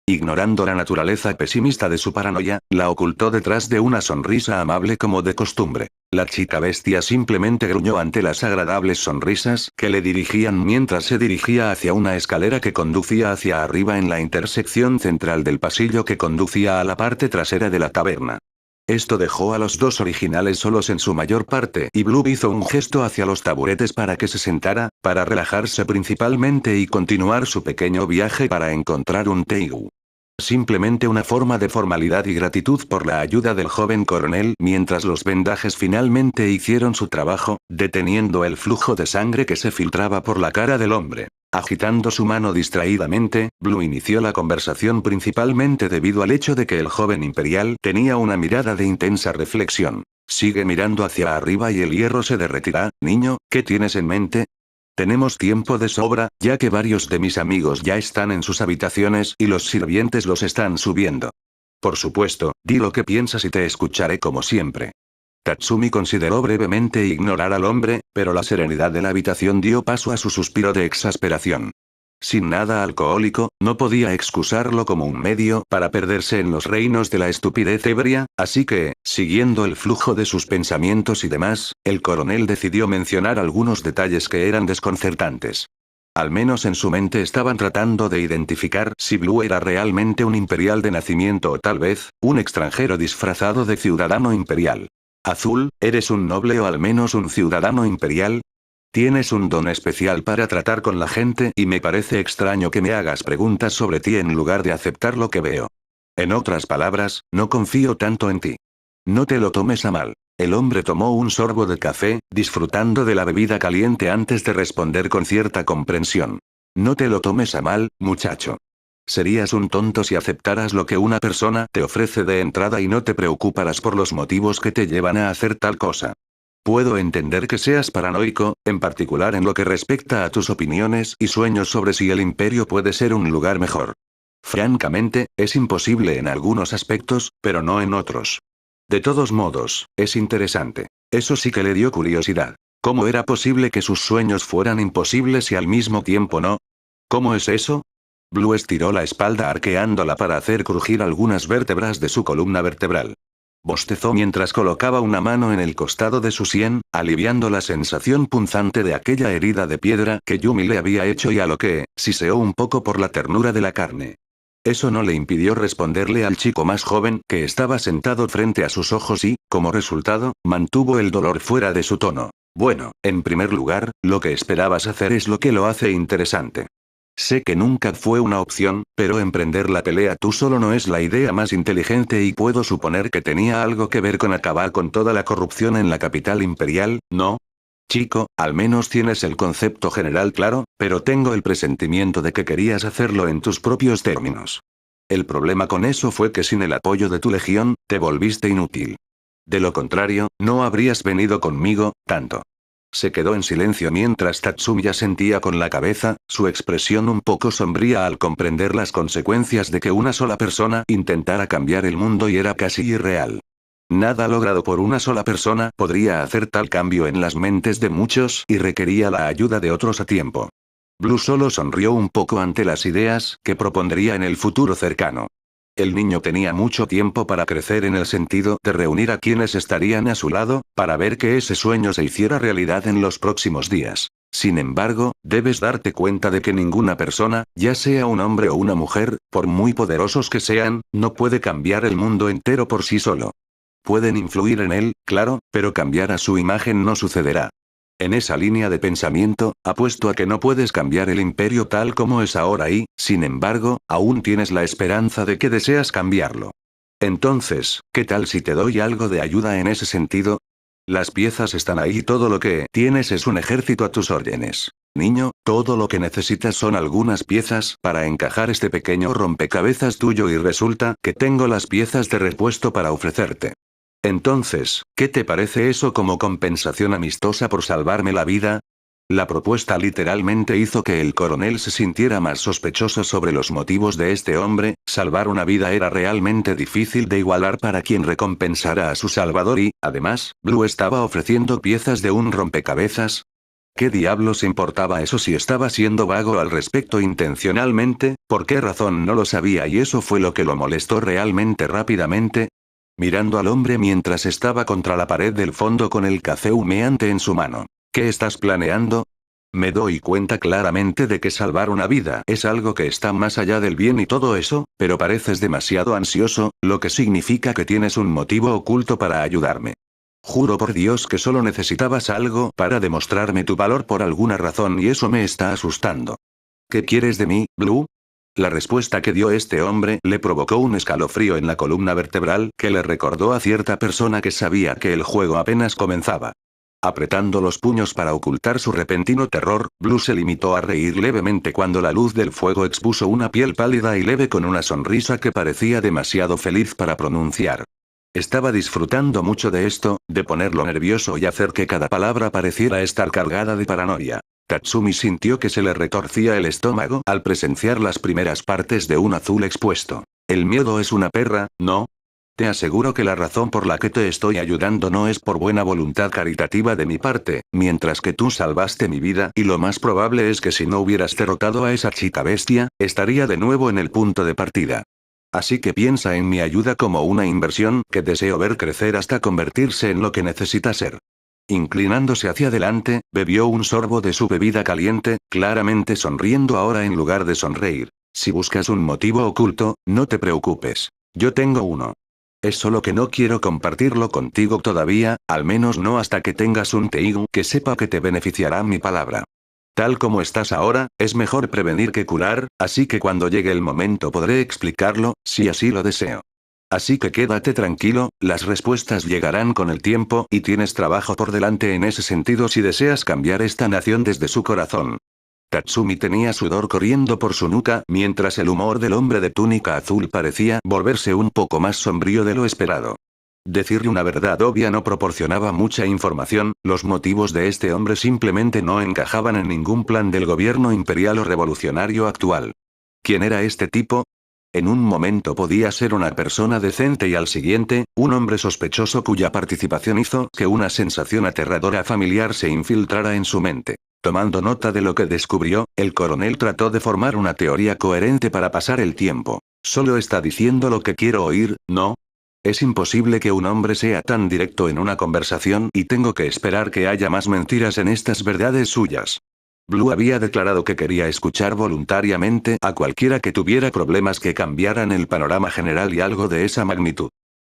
Ignorando la naturaleza pesimista de su paranoia, la ocultó detrás de una sonrisa amable como de costumbre. La chica bestia simplemente gruñó ante las agradables sonrisas que le dirigían mientras se dirigía hacia una escalera que conducía hacia arriba en la intersección central del pasillo que conducía a la parte trasera de la taberna. Esto dejó a los dos originales solos en su mayor parte y Blue hizo un gesto hacia los taburetes para que se sentara, para relajarse principalmente y continuar su pequeño viaje para encontrar un Teigu. Simplemente una forma de formalidad y gratitud por la ayuda del joven coronel mientras los vendajes finalmente hicieron su trabajo, deteniendo el flujo de sangre que se filtraba por la cara del hombre. Agitando su mano distraídamente, Blue inició la conversación principalmente debido al hecho de que el joven imperial tenía una mirada de intensa reflexión. Sigue mirando hacia arriba y el hierro se derretirá, niño, ¿qué tienes en mente? Tenemos tiempo de sobra, ya que varios de mis amigos ya están en sus habitaciones y los sirvientes los están subiendo. Por supuesto, di lo que piensas y te escucharé como siempre. Tatsumi consideró brevemente ignorar al hombre, pero la serenidad de la habitación dio paso a su suspiro de exasperación. Sin nada alcohólico, no podía excusarlo como un medio para perderse en los reinos de la estupidez ebria, así que, siguiendo el flujo de sus pensamientos y demás, el coronel decidió mencionar algunos detalles que eran desconcertantes. Al menos en su mente estaban tratando de identificar si Blue era realmente un imperial de nacimiento o tal vez, un extranjero disfrazado de ciudadano imperial. Azul, ¿eres un noble o al menos un ciudadano imperial? Tienes un don especial para tratar con la gente y me parece extraño que me hagas preguntas sobre ti en lugar de aceptar lo que veo. En otras palabras, no confío tanto en ti. No te lo tomes a mal. El hombre tomó un sorbo de café, disfrutando de la bebida caliente antes de responder con cierta comprensión. No te lo tomes a mal, muchacho. Serías un tonto si aceptaras lo que una persona te ofrece de entrada y no te preocuparas por los motivos que te llevan a hacer tal cosa. Puedo entender que seas paranoico, en particular en lo que respecta a tus opiniones y sueños sobre si el imperio puede ser un lugar mejor. Francamente, es imposible en algunos aspectos, pero no en otros. De todos modos, es interesante. Eso sí que le dio curiosidad. ¿Cómo era posible que sus sueños fueran imposibles y al mismo tiempo no? ¿Cómo es eso? Blue estiró la espalda arqueándola para hacer crujir algunas vértebras de su columna vertebral. Bostezó mientras colocaba una mano en el costado de su sien, aliviando la sensación punzante de aquella herida de piedra que Yumi le había hecho y a lo que, siseó un poco por la ternura de la carne. Eso no le impidió responderle al chico más joven que estaba sentado frente a sus ojos y, como resultado, mantuvo el dolor fuera de su tono. Bueno, en primer lugar, lo que esperabas hacer es lo que lo hace interesante. Sé que nunca fue una opción, pero emprender la pelea tú solo no es la idea más inteligente y puedo suponer que tenía algo que ver con acabar con toda la corrupción en la capital imperial, ¿no? Chico, al menos tienes el concepto general claro, pero tengo el presentimiento de que querías hacerlo en tus propios términos. El problema con eso fue que sin el apoyo de tu legión, te volviste inútil. De lo contrario, no habrías venido conmigo, tanto. Se quedó en silencio mientras Tatsumi asentía con la cabeza, su expresión un poco sombría al comprender las consecuencias de que una sola persona intentara cambiar el mundo y era casi irreal. Nada logrado por una sola persona podría hacer tal cambio en las mentes de muchos y requería la ayuda de otros a tiempo. Blue solo sonrió un poco ante las ideas que propondría en el futuro cercano. El niño tenía mucho tiempo para crecer en el sentido de reunir a quienes estarían a su lado, para ver que ese sueño se hiciera realidad en los próximos días. Sin embargo, debes darte cuenta de que ninguna persona, ya sea un hombre o una mujer, por muy poderosos que sean, no puede cambiar el mundo entero por sí solo. Pueden influir en él, claro, pero cambiar a su imagen no sucederá. En esa línea de pensamiento, apuesto a que no puedes cambiar el imperio tal como es ahora y, sin embargo, aún tienes la esperanza de que deseas cambiarlo. Entonces, ¿qué tal si te doy algo de ayuda en ese sentido? Las piezas están ahí y todo lo que tienes es un ejército a tus órdenes. Niño, todo lo que necesitas son algunas piezas para encajar este pequeño rompecabezas tuyo y resulta que tengo las piezas de repuesto para ofrecerte. Entonces, ¿qué te parece eso como compensación amistosa por salvarme la vida? La propuesta literalmente hizo que el coronel se sintiera más sospechoso sobre los motivos de este hombre. Salvar una vida era realmente difícil de igualar para quien recompensara a su salvador y, además, Blue estaba ofreciendo piezas de un rompecabezas. ¿Qué diablos importaba eso si estaba siendo vago al respecto intencionalmente? ¿Por qué razón no lo sabía y eso fue lo que lo molestó realmente rápidamente? Mirando al hombre mientras estaba contra la pared del fondo con el café humeante en su mano. ¿Qué estás planeando? Me doy cuenta claramente de que salvar una vida es algo que está más allá del bien y todo eso, pero pareces demasiado ansioso, lo que significa que tienes un motivo oculto para ayudarme. Juro por Dios que solo necesitabas algo para demostrarme tu valor por alguna razón y eso me está asustando. ¿Qué quieres de mí, Blue? La respuesta que dio este hombre le provocó un escalofrío en la columna vertebral que le recordó a cierta persona que sabía que el juego apenas comenzaba. Apretando los puños para ocultar su repentino terror, Blue se limitó a reír levemente cuando la luz del fuego expuso una piel pálida y leve con una sonrisa que parecía demasiado feliz para pronunciar. Estaba disfrutando mucho de esto, de ponerlo nervioso y hacer que cada palabra pareciera estar cargada de paranoia. Tatsumi sintió que se le retorcía el estómago al presenciar las primeras partes de un azul expuesto. El miedo es una perra, ¿no? Te aseguro que la razón por la que te estoy ayudando no es por buena voluntad caritativa de mi parte, mientras que tú salvaste mi vida y lo más probable es que si no hubieras derrotado a esa chica bestia, estaría de nuevo en el punto de partida. Así que piensa en mi ayuda como una inversión que deseo ver crecer hasta convertirse en lo que necesita ser. Inclinándose hacia adelante, bebió un sorbo de su bebida caliente, claramente sonriendo ahora en lugar de sonreír. Si buscas un motivo oculto, no te preocupes. Yo tengo uno. Es solo que no quiero compartirlo contigo todavía, al menos no hasta que tengas un teigu que sepa que te beneficiará mi palabra. Tal como estás ahora, es mejor prevenir que curar, así que cuando llegue el momento podré explicarlo, si así lo deseo. Así que quédate tranquilo, las respuestas llegarán con el tiempo y tienes trabajo por delante en ese sentido si deseas cambiar esta nación desde su corazón. Tatsumi tenía sudor corriendo por su nuca, mientras el humor del hombre de túnica azul parecía volverse un poco más sombrío de lo esperado. Decirle una verdad obvia no proporcionaba mucha información, los motivos de este hombre simplemente no encajaban en ningún plan del gobierno imperial o revolucionario actual. ¿Quién era este tipo? En un momento podía ser una persona decente y al siguiente, un hombre sospechoso cuya participación hizo que una sensación aterradora familiar se infiltrara en su mente. Tomando nota de lo que descubrió, el coronel trató de formar una teoría coherente para pasar el tiempo. Solo está diciendo lo que quiero oír, ¿no? Es imposible que un hombre sea tan directo en una conversación y tengo que esperar que haya más mentiras en estas verdades suyas. Blue había declarado que quería escuchar voluntariamente a cualquiera que tuviera problemas que cambiaran el panorama general y algo de esa magnitud.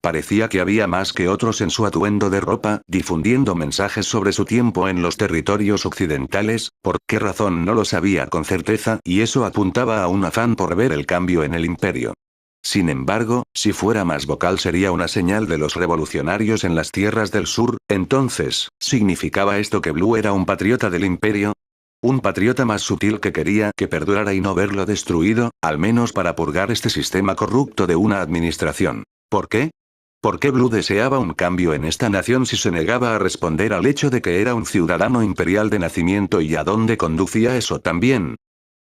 Parecía que había más que otros en su atuendo de ropa, difundiendo mensajes sobre su tiempo en los territorios occidentales, por qué razón no lo sabía con certeza, y eso apuntaba a un afán por ver el cambio en el imperio. Sin embargo, si fuera más vocal sería una señal de los revolucionarios en las tierras del sur, entonces, ¿significaba esto que Blue era un patriota del imperio? Un patriota más sutil que quería que perdurara y no verlo destruido, al menos para purgar este sistema corrupto de una administración. ¿Por qué? ¿Por qué Blue deseaba un cambio en esta nación si se negaba a responder al hecho de que era un ciudadano imperial de nacimiento y a dónde conducía eso también?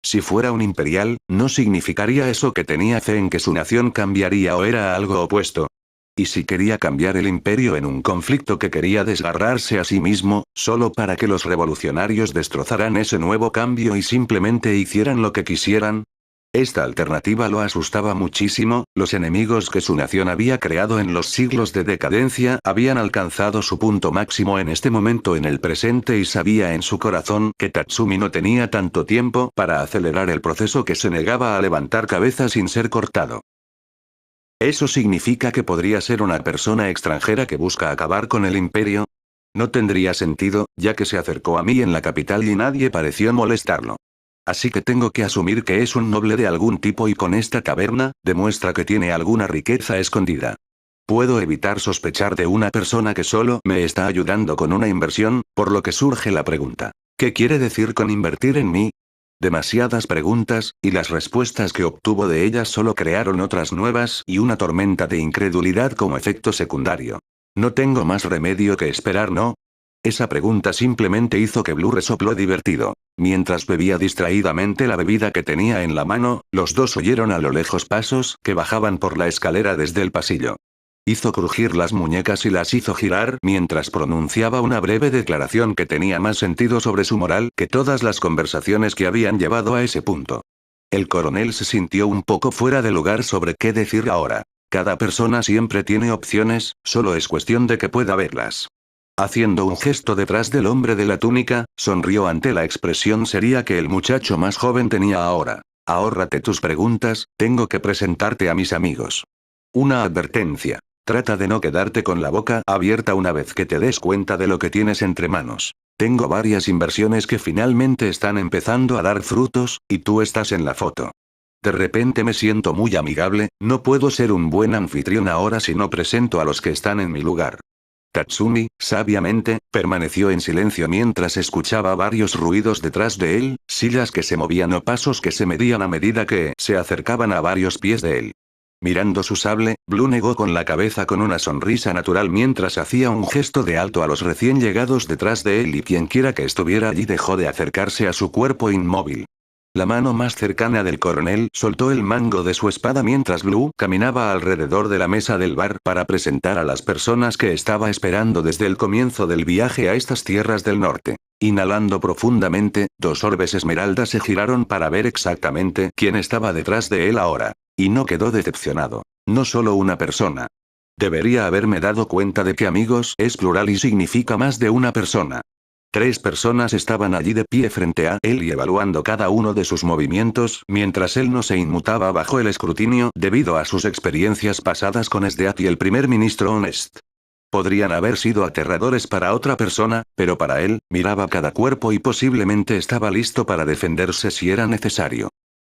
Si fuera un imperial, ¿no significaría eso que tenía fe en que su nación cambiaría o era algo opuesto? Y si quería cambiar el imperio en un conflicto que quería desgarrarse a sí mismo, solo para que los revolucionarios destrozaran ese nuevo cambio y simplemente hicieran lo que quisieran. Esta alternativa lo asustaba muchísimo, los enemigos que su nación había creado en los siglos de decadencia habían alcanzado su punto máximo en este momento en el presente y sabía en su corazón que Tatsumi no tenía tanto tiempo para acelerar el proceso que se negaba a levantar cabeza sin ser cortado. ¿Eso significa que podría ser una persona extranjera que busca acabar con el imperio? No tendría sentido, ya que se acercó a mí en la capital y nadie pareció molestarlo. Así que tengo que asumir que es un noble de algún tipo y con esta taberna, demuestra que tiene alguna riqueza escondida. Puedo evitar sospechar de una persona que solo me está ayudando con una inversión, por lo que surge la pregunta. ¿Qué quiere decir con invertir en mí? Demasiadas preguntas, y las respuestas que obtuvo de ellas solo crearon otras nuevas y una tormenta de incredulidad como efecto secundario. No tengo más remedio que esperar, ¿no? Esa pregunta simplemente hizo que Blue resopló divertido. Mientras bebía distraídamente la bebida que tenía en la mano, los dos oyeron a lo lejos pasos que bajaban por la escalera desde el pasillo. Hizo crujir las muñecas y las hizo girar mientras pronunciaba una breve declaración que tenía más sentido sobre su moral que todas las conversaciones que habían llevado a ese punto. El coronel se sintió un poco fuera de lugar sobre qué decir ahora. Cada persona siempre tiene opciones, solo es cuestión de que pueda verlas. Haciendo un gesto detrás del hombre de la túnica, sonrió ante la expresión seria que el muchacho más joven tenía ahora. Ahórrate tus preguntas, tengo que presentarte a mis amigos. Una advertencia. Trata de no quedarte con la boca abierta una vez que te des cuenta de lo que tienes entre manos. Tengo varias inversiones que finalmente están empezando a dar frutos, y tú estás en la foto. De repente me siento muy amigable, no puedo ser un buen anfitrión ahora si no presento a los que están en mi lugar. Tatsumi, sabiamente, permaneció en silencio mientras escuchaba varios ruidos detrás de él, sillas que se movían o pasos que se medían a medida que se acercaban a varios pies de él. Mirando su sable, Blue negó con la cabeza con una sonrisa natural mientras hacía un gesto de alto a los recién llegados detrás de él y quienquiera que estuviera allí dejó de acercarse a su cuerpo inmóvil. La mano más cercana del coronel soltó el mango de su espada mientras Blue caminaba alrededor de la mesa del bar para presentar a las personas que estaba esperando desde el comienzo del viaje a estas tierras del norte. Inhalando profundamente, dos orbes esmeralda se giraron para ver exactamente quién estaba detrás de él ahora. Y no quedó decepcionado. No solo una persona. Debería haberme dado cuenta de que amigos es plural y significa más de una persona. 3 personas estaban allí de pie frente a él y evaluando cada uno de sus movimientos, mientras él no se inmutaba bajo el escrutinio debido a sus experiencias pasadas con Sdeat y el primer ministro Honest. Podrían haber sido aterradores para otra persona, pero para él, miraba cada cuerpo y posiblemente estaba listo para defenderse si era necesario.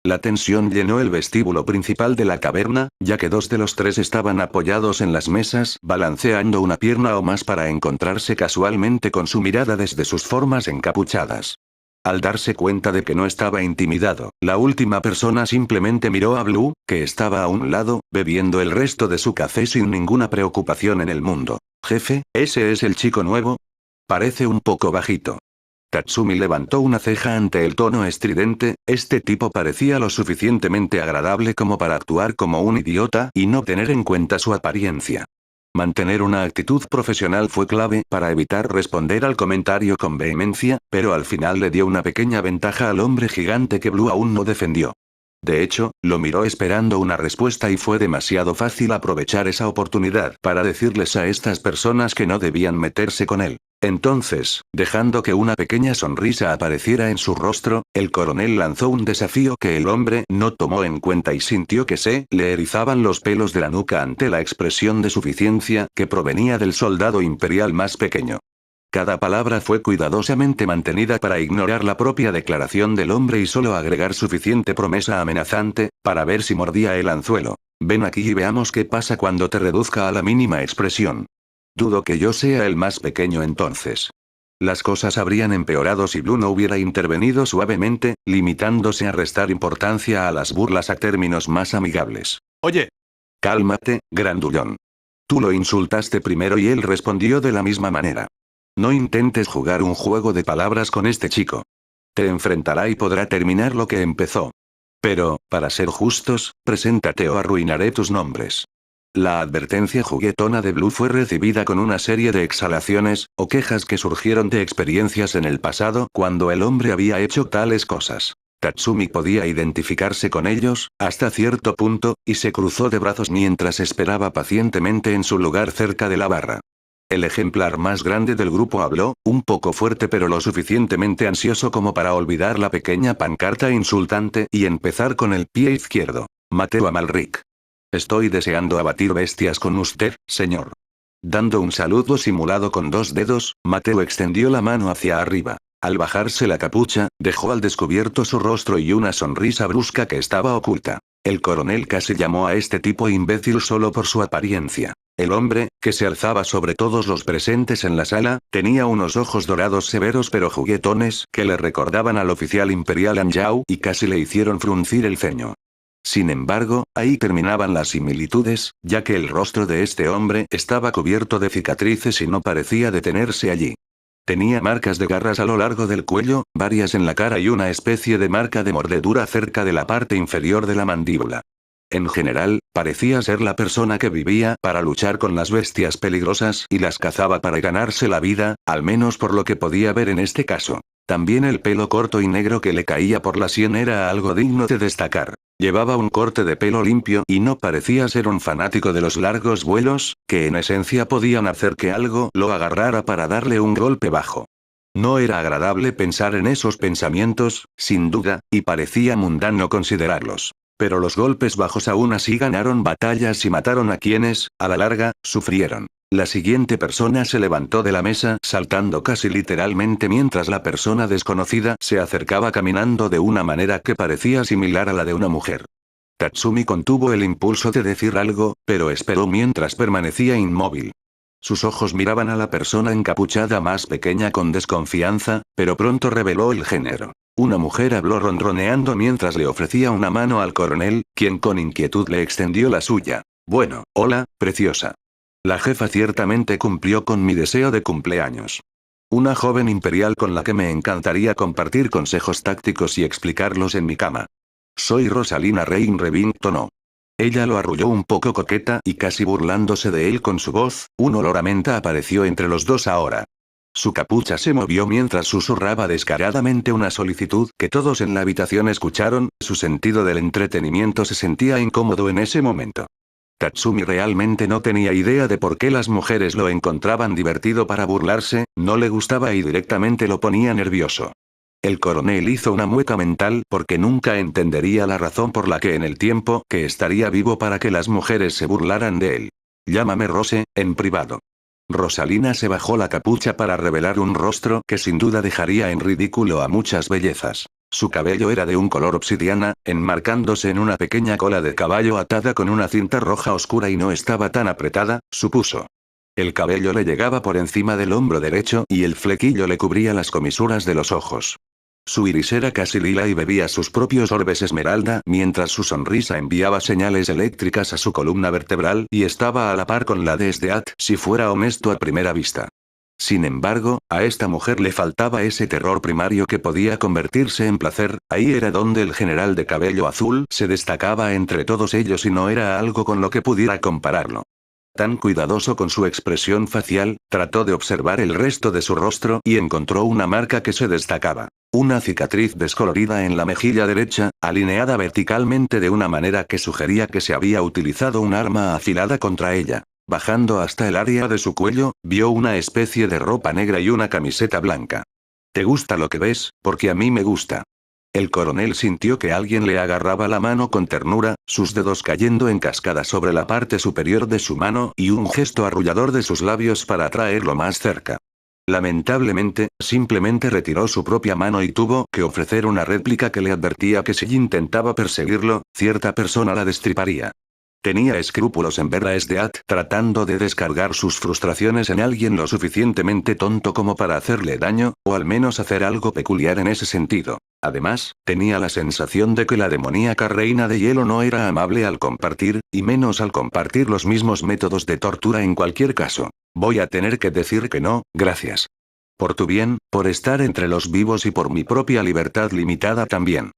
La tensión llenó el vestíbulo principal de la caverna, ya que dos de los tres estaban apoyados en las mesas, balanceando una pierna o más para encontrarse casualmente con su mirada desde sus formas encapuchadas. Al darse cuenta de que no estaba intimidado, la última persona simplemente miró a Blue, que estaba a un lado, bebiendo el resto de su café sin ninguna preocupación en el mundo. Jefe, ¿ese es el chico nuevo? Parece un poco bajito. Tatsumi levantó una ceja ante el tono estridente, este tipo parecía lo suficientemente agradable como para actuar como un idiota y no tener en cuenta su apariencia. Mantener una actitud profesional fue clave para evitar responder al comentario con vehemencia, pero al final le dio una pequeña ventaja al hombre gigante que Blue aún no defendió. De hecho, lo miró esperando una respuesta y fue demasiado fácil aprovechar esa oportunidad para decirles a estas personas que no debían meterse con él. Entonces, dejando que una pequeña sonrisa apareciera en su rostro, el coronel lanzó un desafío que el hombre no tomó en cuenta y sintió que se le erizaban los pelos de la nuca ante la expresión de suficiencia que provenía del soldado imperial más pequeño. Cada palabra fue cuidadosamente mantenida para ignorar la propia declaración del hombre y solo agregar suficiente promesa amenazante, para ver si mordía el anzuelo. Ven aquí y veamos qué pasa cuando te reduzca a la mínima expresión. Dudo que yo sea el más pequeño entonces. Las cosas habrían empeorado si Blue no hubiera intervenido suavemente, limitándose a restar importancia a las burlas a términos más amigables. Oye. Cálmate, grandullón. Tú lo insultaste primero y él respondió de la misma manera. No intentes jugar un juego de palabras con este chico. Te enfrentará y podrá terminar lo que empezó. Pero, para ser justos, preséntate o arruinaré tus nombres. La advertencia juguetona de Blue fue recibida con una serie de exhalaciones, o quejas que surgieron de experiencias en el pasado cuando el hombre había hecho tales cosas. Tatsumi podía identificarse con ellos, hasta cierto punto, y se cruzó de brazos mientras esperaba pacientemente en su lugar cerca de la barra. El ejemplar más grande del grupo habló, un poco fuerte pero lo suficientemente ansioso como para olvidar la pequeña pancarta insultante y empezar con el pie izquierdo. Mateo Amalric. Estoy deseando abatir bestias con usted, señor. Dando un saludo simulado con dos dedos, Mateo extendió la mano hacia arriba. Al bajarse la capucha, dejó al descubierto su rostro y una sonrisa brusca que estaba oculta. El coronel casi llamó a este tipo imbécil solo por su apariencia. El hombre, que se alzaba sobre todos los presentes en la sala, tenía unos ojos dorados severos pero juguetones que le recordaban al oficial imperial Anjou y casi le hicieron fruncir el ceño. Sin embargo, ahí terminaban las similitudes, ya que el rostro de este hombre estaba cubierto de cicatrices y no parecía detenerse allí. Tenía marcas de garras a lo largo del cuello, varias en la cara y una especie de marca de mordedura cerca de la parte inferior de la mandíbula. En general, parecía ser la persona que vivía para luchar con las bestias peligrosas y las cazaba para ganarse la vida, al menos por lo que podía ver en este caso. También el pelo corto y negro que le caía por la sien era algo digno de destacar. Llevaba un corte de pelo limpio y no parecía ser un fanático de los largos vuelos, que en esencia podían hacer que algo lo agarrara para darle un golpe bajo. No era agradable pensar en esos pensamientos, sin duda, y parecía mundano considerarlos. Pero los golpes bajos aún así ganaron batallas y mataron a quienes, a la larga, sufrieron. La siguiente persona se levantó de la mesa saltando casi literalmente mientras la persona desconocida se acercaba caminando de una manera que parecía similar a la de una mujer. Tatsumi contuvo el impulso de decir algo, pero esperó mientras permanecía inmóvil. Sus ojos miraban a la persona encapuchada más pequeña con desconfianza, pero pronto reveló el género. Una mujer habló ronroneando mientras le ofrecía una mano al coronel, quien con inquietud le extendió la suya. Bueno, hola, preciosa. La jefa ciertamente cumplió con mi deseo de cumpleaños. Una joven imperial con la que me encantaría compartir consejos tácticos y explicarlos en mi cama. Soy Rosalina Rein Revington. Ella lo arrulló un poco coqueta y casi burlándose de él con su voz, un olor a menta apareció entre los dos ahora. Su capucha se movió mientras susurraba descaradamente una solicitud que todos en la habitación escucharon, su sentido del entretenimiento se sentía incómodo en ese momento. Tatsumi realmente no tenía idea de por qué las mujeres lo encontraban divertido para burlarse, no le gustaba y directamente lo ponía nervioso. El coronel hizo una mueca mental porque nunca entendería la razón por la que en el tiempo que estaría vivo para que las mujeres se burlaran de él. Llámame Rose, en privado. Rosalina se bajó la capucha para revelar un rostro que sin duda dejaría en ridículo a muchas bellezas. Su cabello era de un color obsidiana, enmarcándose en una pequeña cola de caballo atada con una cinta roja oscura y no estaba tan apretada, supuso. El cabello le llegaba por encima del hombro derecho y el flequillo le cubría las comisuras de los ojos. Su iris era casi lila y bebía sus propios orbes esmeralda mientras su sonrisa enviaba señales eléctricas a su columna vertebral y estaba a la par con la de Stead si fuera honesto a primera vista. Sin embargo, a esta mujer le faltaba ese terror primario que podía convertirse en placer, ahí era donde el general de cabello azul se destacaba entre todos ellos y no era algo con lo que pudiera compararlo. Tan cuidadoso con su expresión facial, trató de observar el resto de su rostro y encontró una marca que se destacaba. Una cicatriz descolorida en la mejilla derecha, alineada verticalmente de una manera que sugería que se había utilizado un arma afilada contra ella. Bajando hasta el área de su cuello, vio una especie de ropa negra y una camiseta blanca. ¿Te gusta lo que ves? Porque a mí me gusta. El coronel sintió que alguien le agarraba la mano con ternura, sus dedos cayendo en cascada sobre la parte superior de su mano y un gesto arrullador de sus labios para atraerlo más cerca. Lamentablemente, simplemente retiró su propia mano y tuvo que ofrecer una réplica que le advertía que si intentaba perseguirlo, cierta persona la destriparía. Tenía escrúpulos en ver a Stead tratando de descargar sus frustraciones en alguien lo suficientemente tonto como para hacerle daño, o al menos hacer algo peculiar en ese sentido. Además, tenía la sensación de que la demoníaca reina de hielo no era amable al compartir, y menos al compartir los mismos métodos de tortura en cualquier caso. Voy a tener que decir que no, gracias. Por tu bien, por estar entre los vivos y por mi propia libertad limitada también.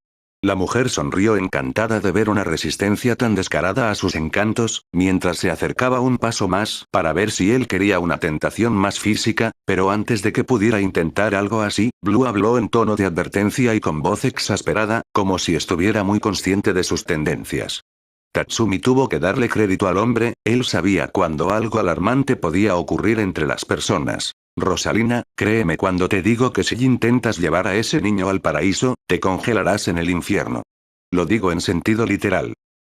La mujer sonrió encantada de ver una resistencia tan descarada a sus encantos, mientras se acercaba un paso más para ver si él quería una tentación más física, pero antes de que pudiera intentar algo así, Blue habló en tono de advertencia y con voz exasperada, como si estuviera muy consciente de sus tendencias. Tatsumi tuvo que darle crédito al hombre, él sabía cuando algo alarmante podía ocurrir entre las personas. Rosalina, créeme cuando te digo que si intentas llevar a ese niño al paraíso, te congelarás en el infierno. Lo digo en sentido literal.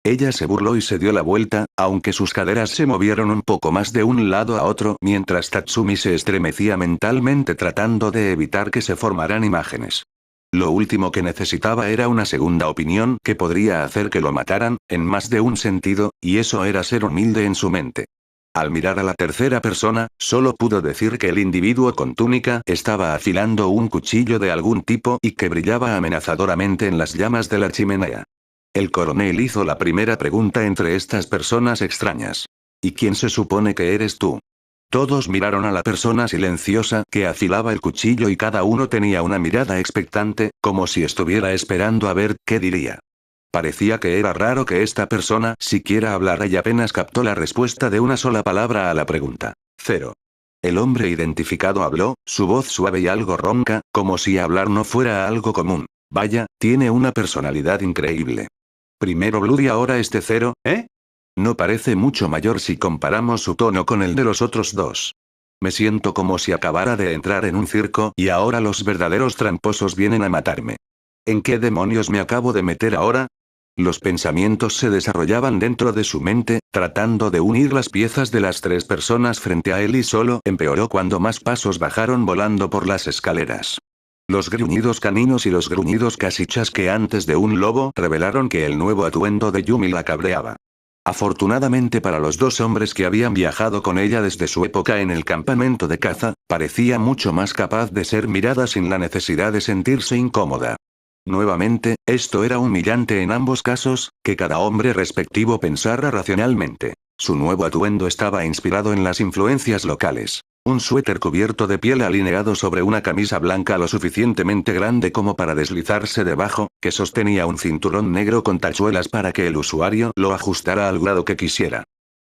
Ella se burló y se dio la vuelta, aunque sus caderas se movieron un poco más de un lado a otro mientras Tatsumi se estremecía mentalmente tratando de evitar que se formaran imágenes. Lo último que necesitaba era una segunda opinión que podría hacer que lo mataran, en más de un sentido, y eso era ser humilde en su mente. Al mirar a la tercera persona, solo pudo decir que el individuo con túnica estaba afilando un cuchillo de algún tipo y que brillaba amenazadoramente en las llamas de la chimenea. El coronel hizo la primera pregunta entre estas personas extrañas. ¿Y quién se supone que eres tú? Todos miraron a la persona silenciosa que afilaba el cuchillo y cada uno tenía una mirada expectante, como si estuviera esperando a ver qué diría. Parecía que era raro que esta persona siquiera hablara y apenas captó la respuesta de una sola palabra a la pregunta. 0. El hombre identificado habló, su voz suave y algo ronca, como si hablar no fuera algo común. Vaya, tiene una personalidad increíble. Primero Blue y ahora este 0, ¿eh? No parece mucho mayor si comparamos su tono con el de los otros dos. Me siento como si acabara de entrar en un circo y ahora los verdaderos tramposos vienen a matarme. ¿En qué demonios me acabo de meter ahora? Los pensamientos se desarrollaban dentro de su mente, tratando de unir las piezas de las tres personas frente a él y solo empeoró cuando más pasos bajaron volando por las escaleras. Los gruñidos caninos y los gruñidos casi chasqueantes de un lobo revelaron que el nuevo atuendo de Yumi la cabreaba. Afortunadamente para los dos hombres que habían viajado con ella desde su época en el campamento de caza, parecía mucho más capaz de ser mirada sin la necesidad de sentirse incómoda. Nuevamente, esto era humillante en ambos casos, que cada hombre respectivo pensara racionalmente. Su nuevo atuendo estaba inspirado en las influencias locales. Un suéter cubierto de piel alineado sobre una camisa blanca lo suficientemente grande como para deslizarse debajo, que sostenía un cinturón negro con tachuelas para que el usuario lo ajustara al grado que quisiera.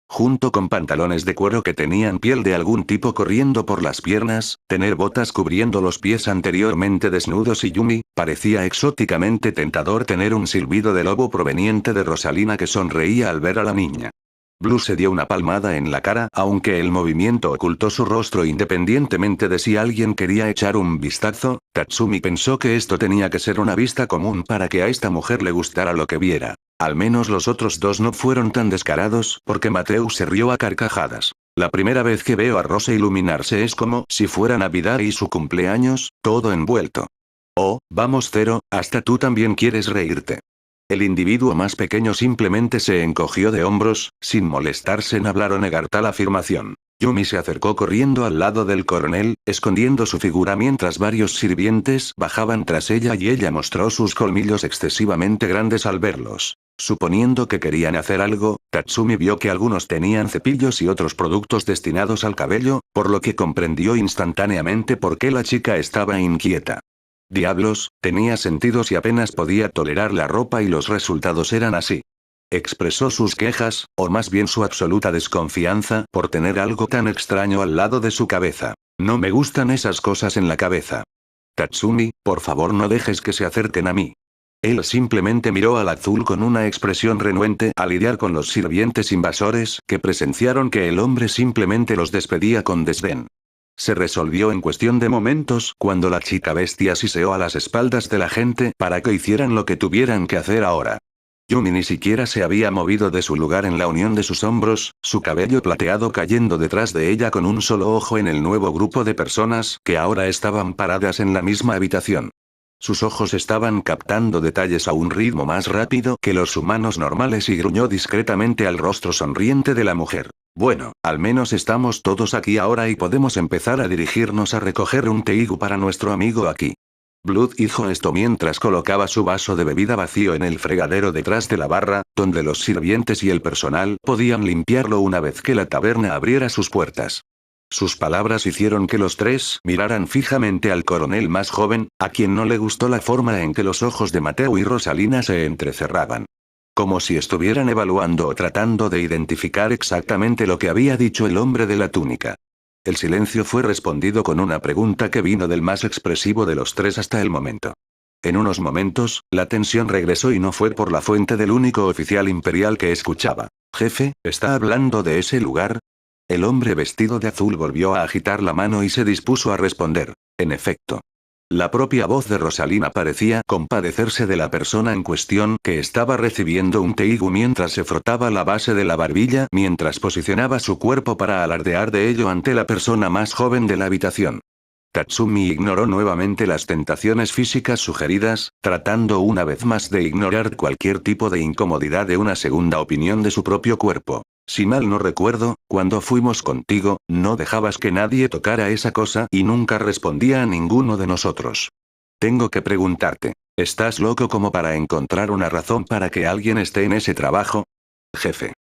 Junto con pantalones de cuero que tenían piel de algún tipo corriendo por las piernas, tener botas cubriendo los pies anteriormente desnudos y Yumi, parecía exóticamente tentador tener un silbido de lobo proveniente de Rosalina que sonreía al ver a la niña. Blue se dio una palmada en la cara aunque el movimiento ocultó su rostro independientemente de si alguien quería echar un vistazo, Tatsumi pensó que esto tenía que ser una vista común para que a esta mujer le gustara lo que viera. Al menos los otros dos no fueron tan descarados porque Mateus se rió a carcajadas. La primera vez que veo a Rosa iluminarse es como si fuera Navidad y su cumpleaños, todo envuelto. Oh, vamos Zero, hasta tú también quieres reírte. El individuo más pequeño simplemente se encogió de hombros, sin molestarse en hablar o negar tal afirmación. Yumi se acercó corriendo al lado del coronel, escondiendo su figura mientras varios sirvientes bajaban tras ella y ella mostró sus colmillos excesivamente grandes al verlos. Suponiendo que querían hacer algo, Tatsumi vio que algunos tenían cepillos y otros productos destinados al cabello, por lo que comprendió instantáneamente por qué la chica estaba inquieta. Diablos, tenía sentidos y apenas podía tolerar la ropa y los resultados eran así. Expresó sus quejas, o más bien su absoluta desconfianza, por tener algo tan extraño al lado de su cabeza. No me gustan esas cosas en la cabeza. Tatsumi, por favor no dejes que se acerquen a mí. Él simplemente miró al azul con una expresión renuente al lidiar con los sirvientes invasores que presenciaron que el hombre simplemente los despedía con desdén. Se resolvió en cuestión de momentos cuando la chica bestia siseó a las espaldas de la gente para que hicieran lo que tuvieran que hacer ahora. Yumi ni siquiera se había movido de su lugar en la unión de sus hombros, su cabello plateado cayendo detrás de ella con un solo ojo en el nuevo grupo de personas que ahora estaban paradas en la misma habitación. Sus ojos estaban captando detalles a un ritmo más rápido que los humanos normales y gruñó discretamente al rostro sonriente de la mujer. Bueno, al menos estamos todos aquí ahora y podemos empezar a dirigirnos a recoger un teigu para nuestro amigo aquí. Blood hizo esto mientras colocaba su vaso de bebida vacío en el fregadero detrás de la barra, donde los sirvientes y el personal podían limpiarlo una vez que la taberna abriera sus puertas. Sus palabras hicieron que los tres miraran fijamente al coronel más joven, a quien no le gustó la forma en que los ojos de Mateo y Rosalina se entrecerraban. Como si estuvieran evaluando o tratando de identificar exactamente lo que había dicho el hombre de la túnica. El silencio fue respondido con una pregunta que vino del más expresivo de los tres hasta el momento. En unos momentos, la tensión regresó y no fue por la fuente del único oficial imperial que escuchaba. Jefe, ¿está hablando de ese lugar? El hombre vestido de azul volvió a agitar la mano y se dispuso a responder. En efecto. La propia voz de Rosalina parecía compadecerse de la persona en cuestión que estaba recibiendo un teigu mientras se frotaba la base de la barbilla mientras posicionaba su cuerpo para alardear de ello ante la persona más joven de la habitación. Tatsumi ignoró nuevamente las tentaciones físicas sugeridas, tratando una vez más de ignorar cualquier tipo de incomodidad de una segunda opinión de su propio cuerpo. Si mal no recuerdo, cuando fuimos contigo, no dejabas que nadie tocara esa cosa y nunca respondía a ninguno de nosotros. Tengo que preguntarte, ¿estás loco como para encontrar una razón para que alguien esté en ese trabajo? Jefe.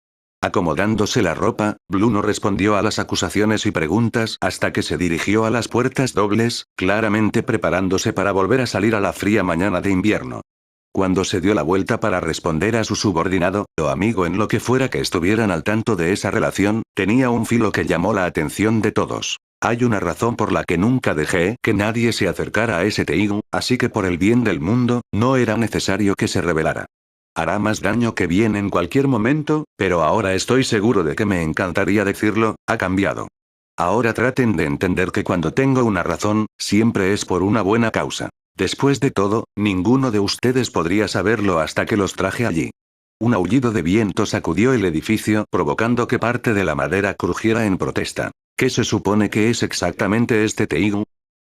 Acomodándose la ropa, Blue no respondió a las acusaciones y preguntas hasta que se dirigió a las puertas dobles, claramente preparándose para volver a salir a la fría mañana de invierno. Cuando se dio la vuelta para responder a su subordinado, o amigo en lo que fuera que estuvieran al tanto de esa relación, tenía un filo que llamó la atención de todos. Hay una razón por la que nunca dejé que nadie se acercara a ese teigu, así que por el bien del mundo, no era necesario que se revelara. Hará más daño que bien en cualquier momento, pero ahora estoy seguro de que me encantaría decirlo, ha cambiado. Ahora traten de entender que cuando tengo una razón, siempre es por una buena causa. Después de todo, ninguno de ustedes podría saberlo hasta que los traje allí. Un aullido de viento sacudió el edificio, provocando que parte de la madera crujiera en protesta. ¿Qué se supone que es exactamente este teigu?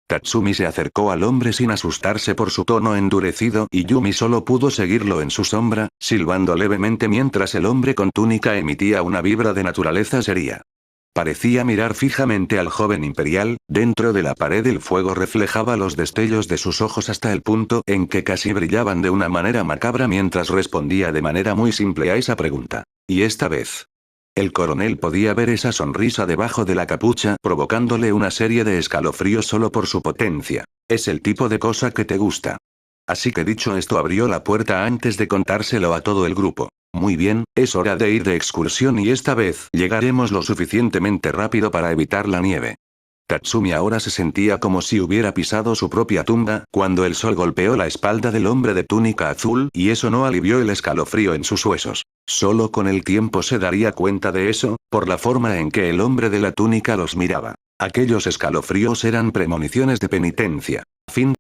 Tatsumi se acercó al hombre sin asustarse por su tono endurecido y Yumi solo pudo seguirlo en su sombra, silbando levemente mientras el hombre con túnica emitía una vibra de naturaleza seria. Parecía mirar fijamente al joven imperial, dentro de la pared el fuego reflejaba los destellos de sus ojos hasta el punto en que casi brillaban de una manera macabra mientras respondía de manera muy simple a esa pregunta. Y esta vez. El coronel podía ver esa sonrisa debajo de la capucha, provocándole una serie de escalofríos solo por su potencia. Es el tipo de cosa que te gusta. Así que dicho esto abrió la puerta antes de contárselo a todo el grupo. Muy bien, es hora de ir de excursión y esta vez llegaremos lo suficientemente rápido para evitar la nieve. Tatsumi ahora se sentía como si hubiera pisado su propia tumba cuando el sol golpeó la espalda del hombre de túnica azul y eso no alivió el escalofrío en sus huesos. Solo con el tiempo se daría cuenta de eso, por la forma en que el hombre de la túnica los miraba. Aquellos escalofríos eran premoniciones de penitencia. Fin.